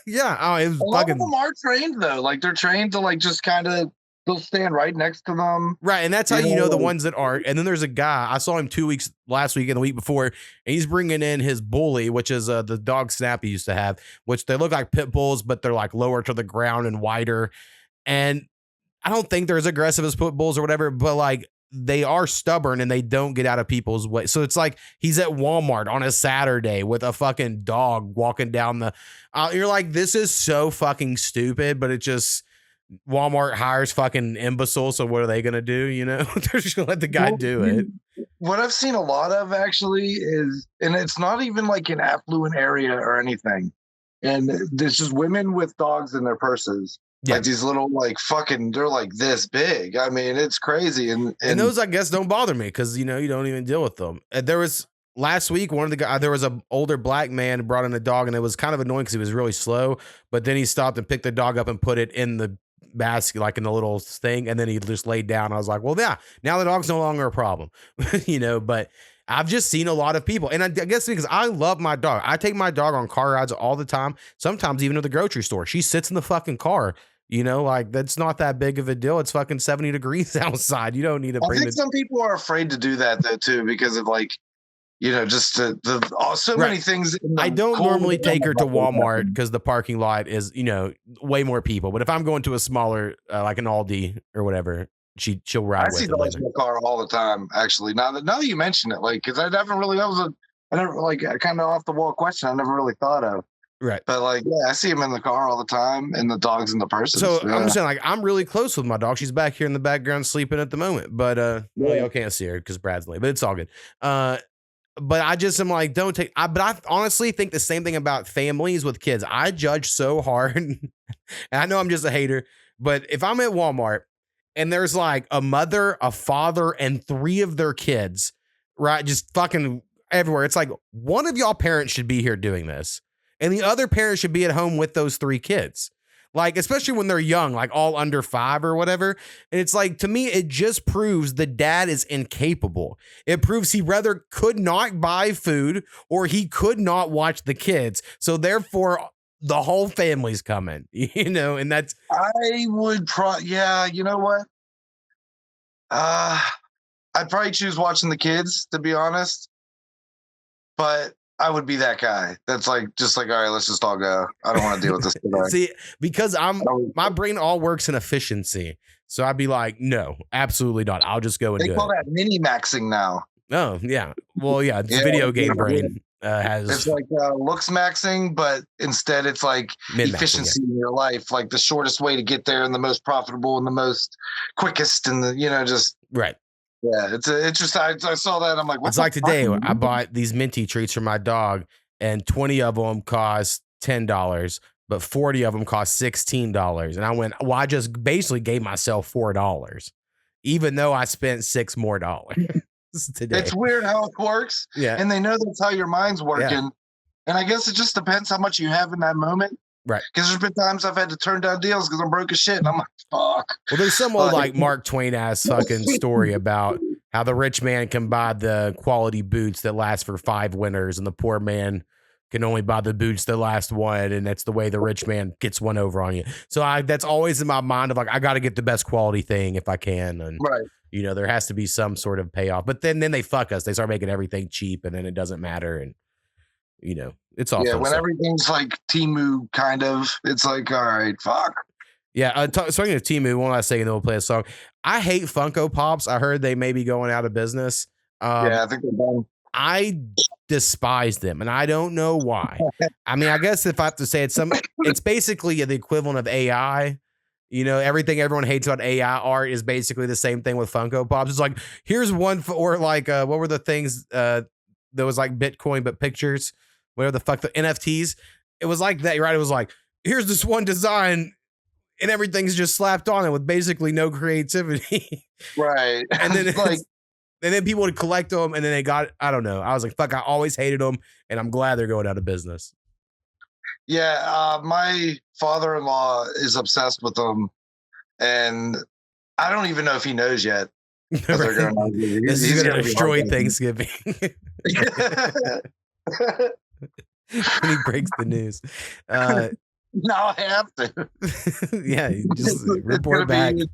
Yeah. Oh, it was a lot of them are trained though. Like, they're trained to like just kind of... They'll stand right next to them. Right. And that's how you know the ones that aren't. And then there's a guy, I saw him 2 weeks last week and the week before, and he's bringing in his bully, which is the dog Snap he used to have, which they look like pit bulls, but they're like lower to the ground and wider. And I don't think they're as aggressive as pit bulls or whatever, but like they are stubborn and they don't get out of people's way. So it's like he's at Walmart on a Saturday with a fucking dog walking down the, you're like, this is so fucking stupid, but it just, Walmart hires fucking imbeciles, so what are they gonna do? They're just gonna let the guy do it. What I've seen a lot of actually is, and it's not even like an affluent area or anything, and there's just women with dogs in their purses. Yeah. Like these little like fucking, they're like this big. I mean, it's crazy. And those, I guess, don't bother me because you don't even deal with them. There was last week, one of the guys, there was an older black man who brought in a dog, and it was kind of annoying because he was really slow. But then he stopped and picked the dog up and put it in the basket, like in the little thing, and then he just laid down. I was like, well, yeah, now the dog's no longer a problem. But I've just seen a lot of people, and I guess because I love my dog, I take my dog on car rides all the time, sometimes even to the grocery store. She sits in the fucking car Like that's not that big of a deal. It's fucking 70 degrees outside. You don't need to I bring think some people are afraid to do that though too, because of like, just so many things. I don't normally take her to Walmart because the parking lot is, way more people. But if I'm going to a smaller, like an Aldi or whatever, she'll ride with I see dogs in the car all the time. Actually, now that you mention it, like, because I never kind of off the wall question I never really thought of. Right. But like, yeah, I see him in the car all the time, and the dogs and the person. So I'm just saying, like, I'm really close with my dog. She's back here in the background sleeping at the moment. But y'all can't see her because Brad's late. But it's all good. But I just am like, don't take. But I honestly think the same thing about families with kids. I judge so hard, and I know I'm just a hater. But if I'm at Walmart and there's like a mother, a father, and 3 of their kids, right, just fucking everywhere, it's like one of y'all parents should be here doing this, and the other parent should be at home with those 3 kids. Like, especially when they're young, like all under 5 or whatever. And it's like, to me, it just proves the dad is incapable. It proves he rather could not buy food or he could not watch the kids. So therefore, the whole family's coming, and that's. I would you know what? I'd probably choose watching the kids, to be honest. But I would be that guy that's like, just like, all right, let's just all go. I don't want to deal with this today. See, because my brain all works in efficiency. So I'd be like, no, absolutely not. I'll just go and do it. They call that mini-maxing now. Oh, yeah. Well, yeah, it's video game brain. It's like looks maxing, but instead it's like efficiency in your life, like the shortest way to get there and the most profitable and the most quickest and just right. Yeah, it's just I saw that and I'm like, it's like today I bought these minty treats for my dog, and 20 of them cost $10, but 40 of them cost $16. And I went, well, I just basically gave myself $4, even though I spent $6 more today. It's weird how it works. Yeah, and they know that's how your mind's working. Yeah. And I guess it just depends how much you have in that moment. Right. Because there's been times I've had to turn down deals because I'm broke as shit. And I'm like, fuck. Well, there's some old like Mark Twain ass fucking story about how the rich man can buy the quality boots that last for 5 winters and the poor man can only buy the boots that last one. And that's the way the rich man gets one over on you. So that's always in my mind of like, I got to get the best quality thing if I can. And, there has to be some sort of payoff. But then they fuck us. They start making everything cheap and then it doesn't matter. And, it's all. Yeah, when everything's like Temu kind of, it's like, all right, fuck. Yeah, speaking of Temu, one last second, then we'll play a song. I hate Funko Pops. I heard they may be going out of business. I think they're done. I despise them, and I don't know why. I mean, I guess if I have to say it's basically the equivalent of AI. Everything everyone hates about AI art is basically the same thing with Funko Pops. It's like, here's one or like, what were the things that was like Bitcoin, but pictures? Whatever the fuck, the NFTs. It was like that, right? It was like, here's this one design and everything's just slapped on it with basically no creativity. Right. And then and then people would collect them and then they got, I don't know. I was like, fuck, I always hated them and I'm glad they're going out of business. Yeah. My father-in-law is obsessed with them and I don't even know if he knows yet. This is going to destroy Thanksgiving. And he breaks the news. Now I have to. Yeah, just report back. On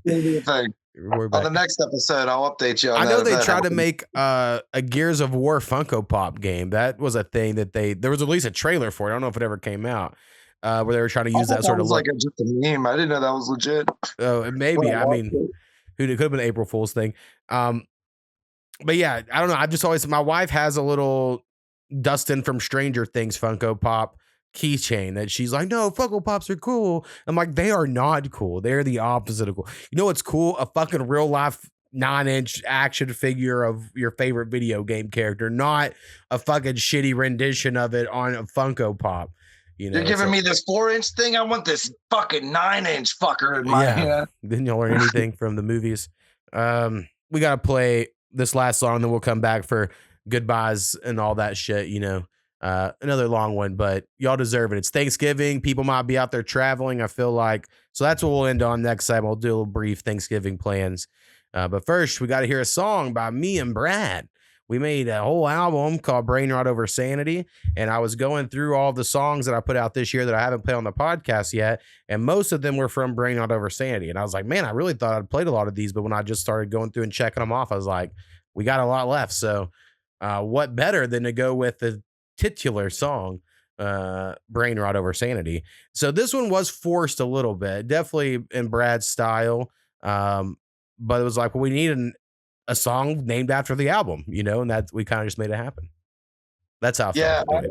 the next episode, I'll update you on I know they tried to make a Gears of War Funko Pop game. That was a thing that there was at least a trailer for it. I don't know if it ever came out. Where they were trying to use that sort of like just a meme. I didn't know that was legit. Oh, maybe. I mean, it could have been an April Fool's thing. But yeah, I don't know. I've just always, my wife has a little Dustin from Stranger Things Funko Pop keychain that she's like, no, Funko Pops are cool. I'm like, they are not cool. They're the opposite of cool. You know what's cool? A fucking real life 9-inch action figure of your favorite video game character, not a fucking shitty rendition of it on a Funko Pop. You're giving me this 4-inch thing. I want this fucking 9-inch fucker in my hand. Didn't y'all learn anything from the movies? We gotta play this last song, then we'll come back for goodbyes and all that shit. Another long one, but y'all deserve it. It's Thanksgiving. People might be out there traveling, I feel like. So that's what we'll end on next time. We'll do a little brief Thanksgiving plans. But first, we got to hear a song by me and Brad. we made a whole album called Brain Rot Over Sanity. And I was going through all the songs that I put out this year that I haven't played on the podcast yet. And most of them were from Brain Rot Over Sanity. And I was like, man, I really thought I'd played a lot of these. But when I just started going through and checking them off, I was like, we got a lot left. So what better than to go with the titular song, Brain Rot Over Sanity. So this one was forced a little bit, definitely in Brad's style. But it was like, well, we need a song named after the album, and that we kind of just made it happen. That's how I felt.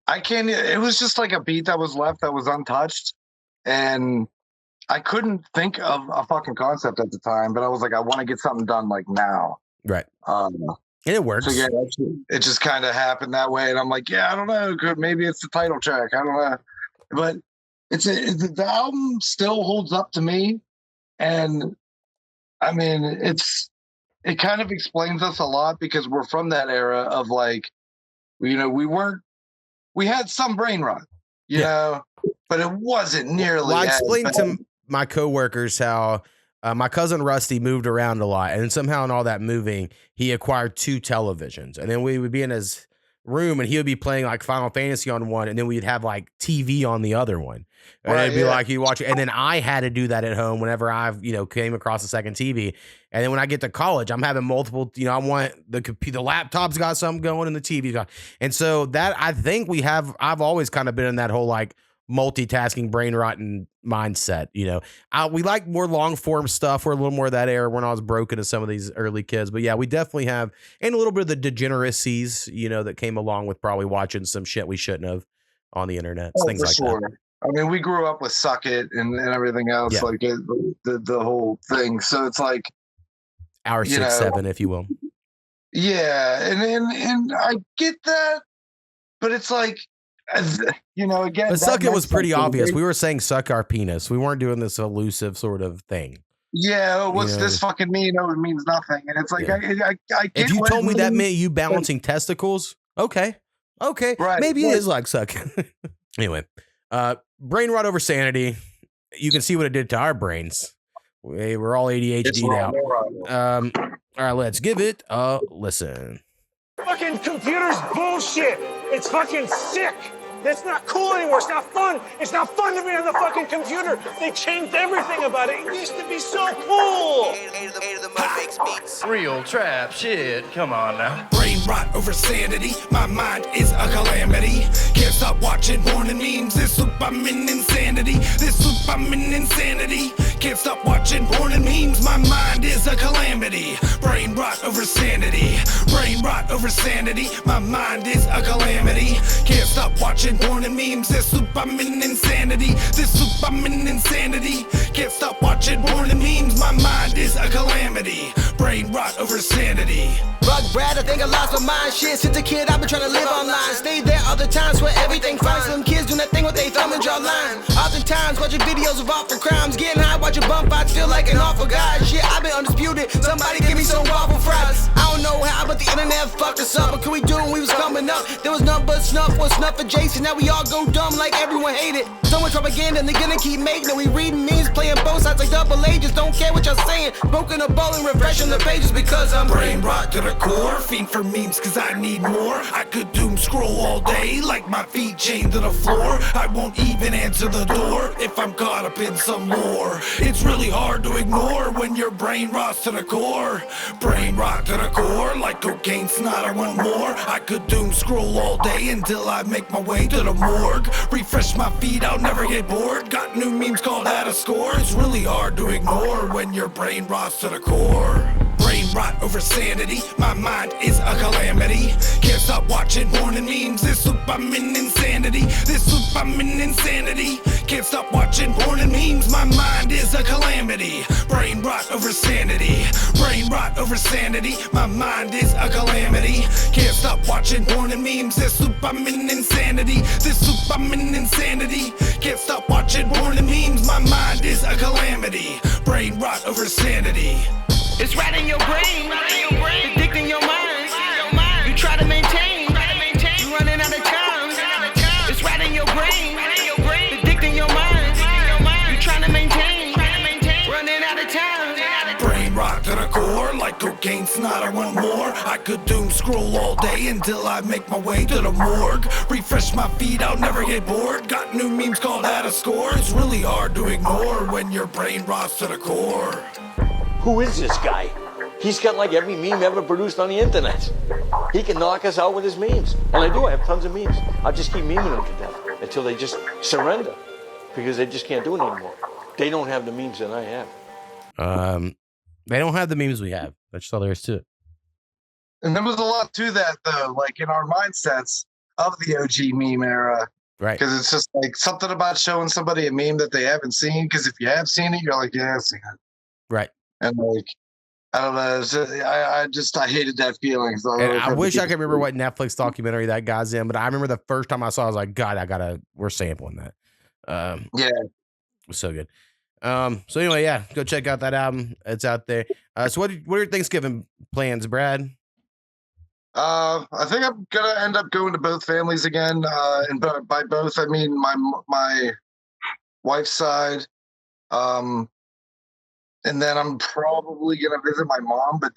I can't. It was just like a beat that was left that was untouched, and I couldn't think of a fucking concept at the time. But I was like, I want to get something done like now, right? And it works. So yeah, it just kind of happened that way, and I'm like, yeah, I don't know, maybe it's the title track, I don't know, but the album still holds up to me, and I mean, it kind of explains us a lot because we're from that era of like, we had some brain rot, you know, but it wasn't nearly. Well, I explained to my coworkers how my cousin Rusty moved around a lot, and somehow in all that moving, he acquired 2 televisions, and then we would be in his room and he would be playing like Final Fantasy on one, and then we'd have like TV on the other one. And it'd be like you watch it. And then I had to do that at home whenever I've, came across a second TV. And then when I get to college, I'm having multiple, I want the laptop's got something going and the TV's got. And so that I think I've always kind of been in that whole like multitasking brain rotten mindset. We like more long form stuff. We're a little more of that era when I was broken to some of these early kids. But yeah, we definitely have, and a little bit of the degeneracies, that came along with probably watching some shit we shouldn't have on the internet. Things like that. I mean, we grew up with Suck It and everything else, like the whole thing. So it's like our 6-7, if you will. Yeah, and I get that, but it's like, again. But Suck It was pretty obvious. We were saying suck our penis. We weren't doing this elusive sort of thing. Yeah, what's this fucking mean? No, it means nothing. And it's like, I get if you told me that meant you balancing testicles, okay, right, maybe it is like suck. Anyway. Brain Rot Over Sanity. You can see what it did to our brains. We're all ADHD'd out. All right, let's give it a listen. Fucking computer's bullshit. It's fucking sick. It's not cool anymore. It's not fun. It's not fun to be on the fucking computer. They changed everything about it. It used to be so cool. Real trap shit. Come on now. Brain rot over sanity. My mind is a calamity. Can't stop watching porn and memes. This loop I'm in insanity. Can't stop watching porn and memes. My mind is a calamity. Brain rot over sanity. Brain rot over sanity. My mind is a calamity. Can't stop watching porn and memes. This loop I'm in insanity. Can't stop watching porn and memes. My mind is a calamity. Brain rot over sanity. Rug Brad, I think I lost my mind. Shit, since a kid, I've been trying to live online. Stay there other times where everything fine. Some kids do nothing with they thumb and draw line. Oftentimes watching videos of awful crimes. Getting high, watching bump fights, feel like an awful guy. Shit, I've been undisputed. Somebody give me some waffle fries. I don't know how, but the internet fucked us up. What could we do when we was coming up? There was nothing but snuff or snuff for Jason. Now we all go dumb like everyone hated. So much propaganda and they're gonna keep making it. We reading memes, playing both sides like double agents. Don't care what y'all saying. Broken a bowl and refreshing the pages because I'm brain rot to the core. Fiend for memes cause I need more. I could doom scroll all day like my feet chained to the floor. I won't even answer the door if I'm caught up in some lore. It's really hard to ignore when your brain rots to the core. Brain rot to the core like cocaine snot. I want more. I could doom scroll all day until I make my way to the morgue. Refresh my feed, I'll never get bored. Got new memes called At a Score. It's really hard to ignore when your brain rots to the core. Brain rot over sanity. My mind is a calamity. Can't stop watching porn and memes. This loop I'm in insanity. Can't stop watching porn and memes. My mind is a calamity. Brain rot over sanity. Brain rot over sanity. My mind is a calamity. Can't stop watching porn and memes. This loop I'm in insanity. Can't stop watching porn and memes. My mind is a calamity. Brain rot over sanity. it's right in your brain, addicting your mind. You try to maintain, you running out of time. It's right in your brain, addicting your mind. You trying to maintain, running out of time. Brain rot to the core like cocaine cocaine snot, I want more. I could doom scroll all day until I make my way to the morgue. Refresh my feed, I'll never get bored. Got new memes called How to Score. It's really hard to ignore when your brain rots to the core. Who is this guy? He's got like every meme ever produced on the internet. He can knock us out with his memes. And I do, I have tons of memes. I'll just keep memeing them to death until they just surrender because they just can't do it anymore. They don't have the memes that I have. They don't have the memes we have. That's all there is to it. And there was a lot to that, though, like in our mindsets of the OG meme era. Right. Because it's just like something about showing somebody a meme that they haven't seen. Because if you have seen it, you're like, yeah, I've seen it. Right. And like, I don't know. I hated that feeling. So And I wish I could remember what Netflix documentary that guy's in, but I remember the first time I saw it, I was like, God, we're sampling that. Yeah. It was so good. So anyway, yeah, go check out that album. It's out there. So what are your Thanksgiving plans, Brad? I think I'm gonna end up going to both families again. And by both, I mean my wife's side. And then I'm probably gonna visit my mom, but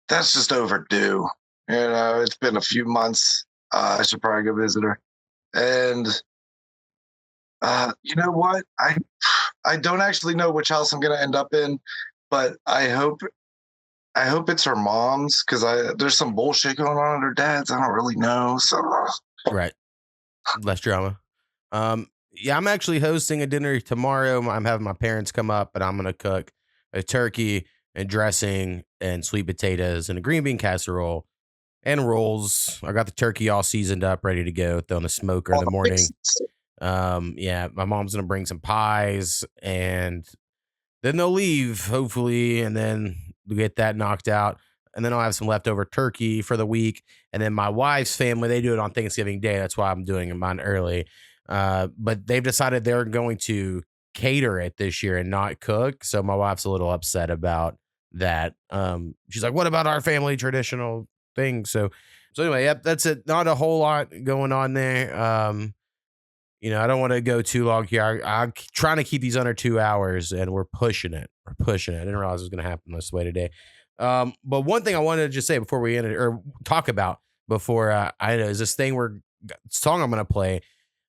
that's just overdue. You know, it's been a few months. I should probably go visit her. And you know what? I don't actually know which house I'm gonna end up in, but I hope it's her mom's because there's some bullshit going on at her dad's. I don't really know. So Right. Less drama. Yeah, I'm actually hosting a dinner tomorrow. I'm having my parents come up, and I'm gonna cook a turkey and dressing and sweet potatoes and a green bean casserole and rolls. I got the turkey all seasoned up, ready to go, throw in the smoker in the morning. Yeah, my mom's gonna bring some pies, and then they'll leave, hopefully, and then we get that knocked out. And then I'll have some leftover turkey for the week. And then my wife's family, they do it on Thanksgiving Day. That's why I'm doing mine early. But they've decided they're going to cater it this year and not cook. So my wife's a little upset about that. She's like, what about our family traditional thing? So anyway, yep, that's it. Not a whole lot going on there. I don't want to go too long here. I'm trying to keep these under 2 hours, and we're pushing it. I didn't realize it was going to happen this way today. But one thing I wanted to just say before we end it, or talk about before I know, is this song I'm going to play,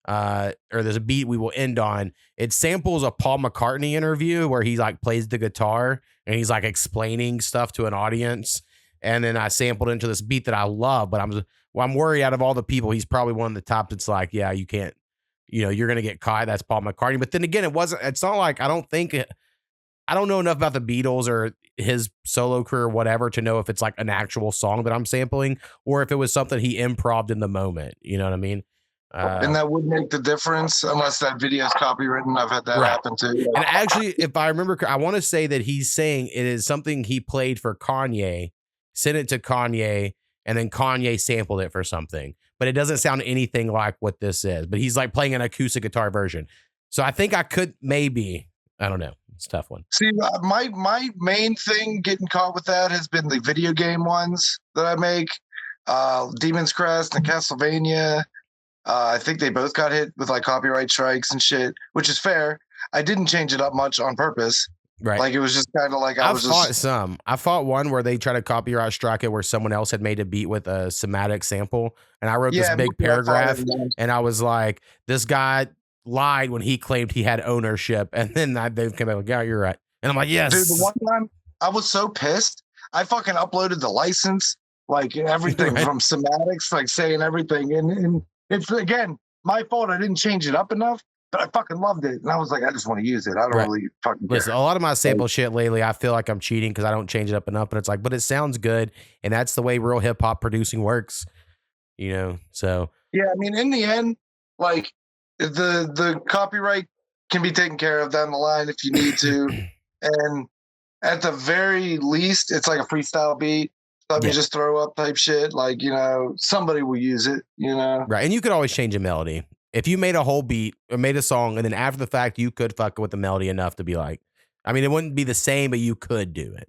or there's a beat we will end on. It samples a Paul McCartney interview where he like plays the guitar and he's like explaining stuff to an audience. And then I sampled into this beat that I love, but I'm worried out of all the people, he's probably one of the top that's like, yeah, you can't, you're going to get caught. That's Paul McCartney. But then again, it's not like, I don't know enough about the Beatles or his solo career or whatever to know if it's like an actual song that I'm sampling or if it was something he improv'd in the moment. You know what I mean? And that would make the difference unless that video is copywritten. I've had that happen too. And actually, if I remember, I want to say that he's saying it is something he played for Kanye, sent it to Kanye, and then Kanye sampled it for something. But it doesn't sound anything like what this is. But he's like playing an acoustic guitar version. So I think I could maybe, I don't know. It's a tough one. See, my main thing getting caught with that has been the video game ones that I make. Demon's Crest and Castlevania. I think they both got hit with like copyright strikes and shit, which is fair. I didn't change it up much on purpose. Right. Like it was just kind of like I fought one where they tried to copyright strike it where someone else had made a beat with a somatic sample. And I wrote this big paragraph and I was like, this guy lied when he claimed he had ownership. And then they came out like, yeah, you're right. And I'm like, yes. Dude, the one time I was so pissed, I fucking uploaded the license, like everything from somatics, like saying everything. And it's, again, my fault. I didn't change it up enough, but I fucking loved it. And I was like, I just want to use it. I don't really fucking care. Listen, a lot of my sample shit lately, I feel like I'm cheating because I don't change it up enough. But it's like, but it sounds good. And that's the way real hip hop producing works, so. Yeah, I mean, in the end, like the copyright can be taken care of down the line if you need to. And at the very least, it's like a freestyle beat. Let me just throw up type shit. Like, somebody will use it, Right. And you could always change a melody. If you made a whole beat or made a song and then after the fact, you could fuck with the melody enough to be like, I mean, it wouldn't be the same, but you could do it,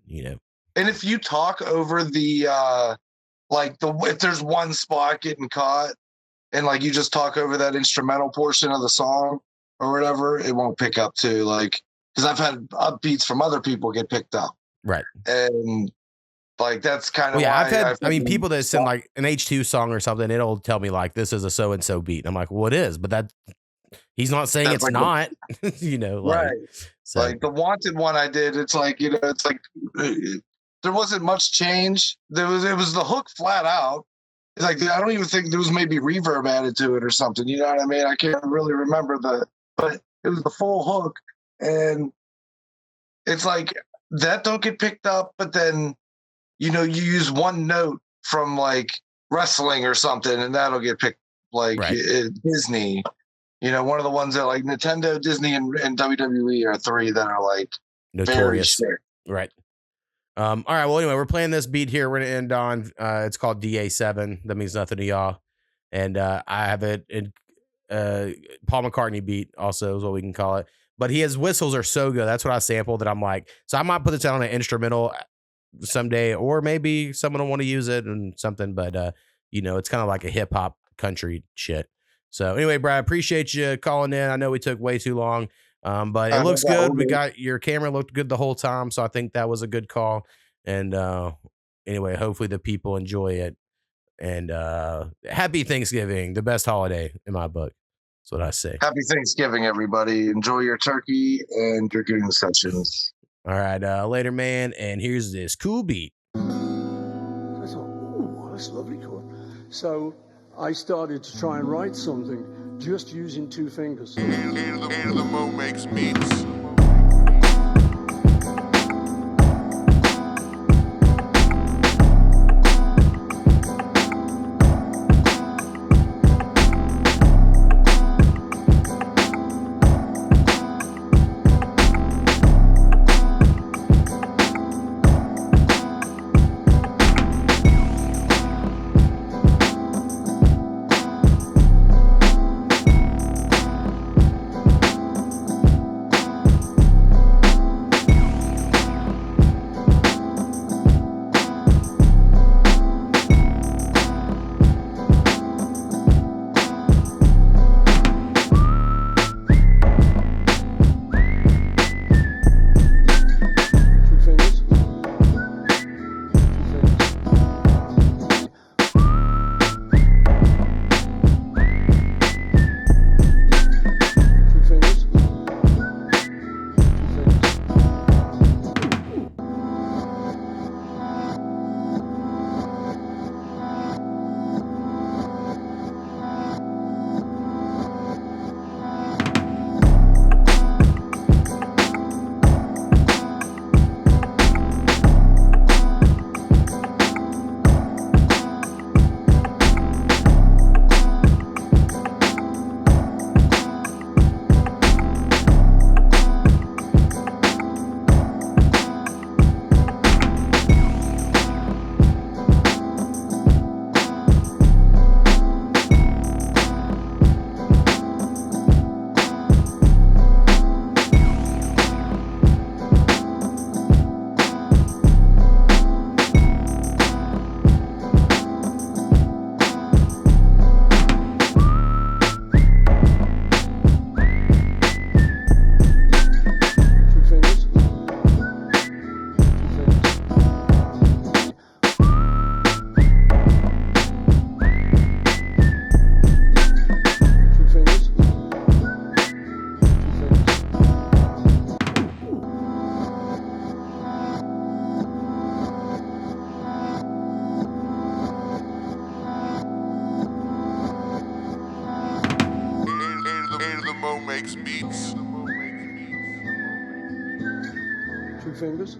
And if you talk over the, if there's one spot getting caught and like you just talk over that instrumental portion of the song or whatever, it won't pick up too. Like, because I've had upbeats from other people get picked up. Right. And Like that's kind Well, of yeah, why I've had. I mean, fucking people that send stopped. like an H2 song or something. It'll tell me like this is a so and so beat. And I'm like, well, it is, but that he's not saying That's it's like not. You know, like right. so. Like the Wanted one I did, it's like, you know, it's like there wasn't much change. It was the hook flat out. It's like I don't even think there was maybe reverb added to it or something. You know what I mean? I can't really remember but it was the full hook, and it's like that don't get picked up. But then, you know, you use one note from like wrestling or something, and that'll get picked. Like Right. Disney, you know, one of the ones that like Nintendo, Disney, and WWE are three that are like Notorious. very sick. Right. All right. Well, anyway, we're playing this beat here. We're gonna end on. It's called DA7. That means nothing to y'all. And I have it in Paul McCartney beat. Also is what we can call it. But his whistles are so good. That's what I sampled. That I'm like. So I might put this out on an instrumental someday, or maybe someone will want to use it and something. But you know, it's kind of like a hip hop country shit. So anyway, Brad, appreciate you calling in. I know we took way too long. But it looks good. We got your camera looked good the whole time, so I think that was a good call. And anyway, hopefully the people enjoy it. And happy Thanksgiving, the best holiday in my book. That's what I say. Happy Thanksgiving, everybody. Enjoy your turkey and your game sessions. All right, later, man. And here's this cool beat. I thought, oh, that's lovely chord. So I started to try and write something just using two fingers. And the mo makes beats. makes beats. Two fingers.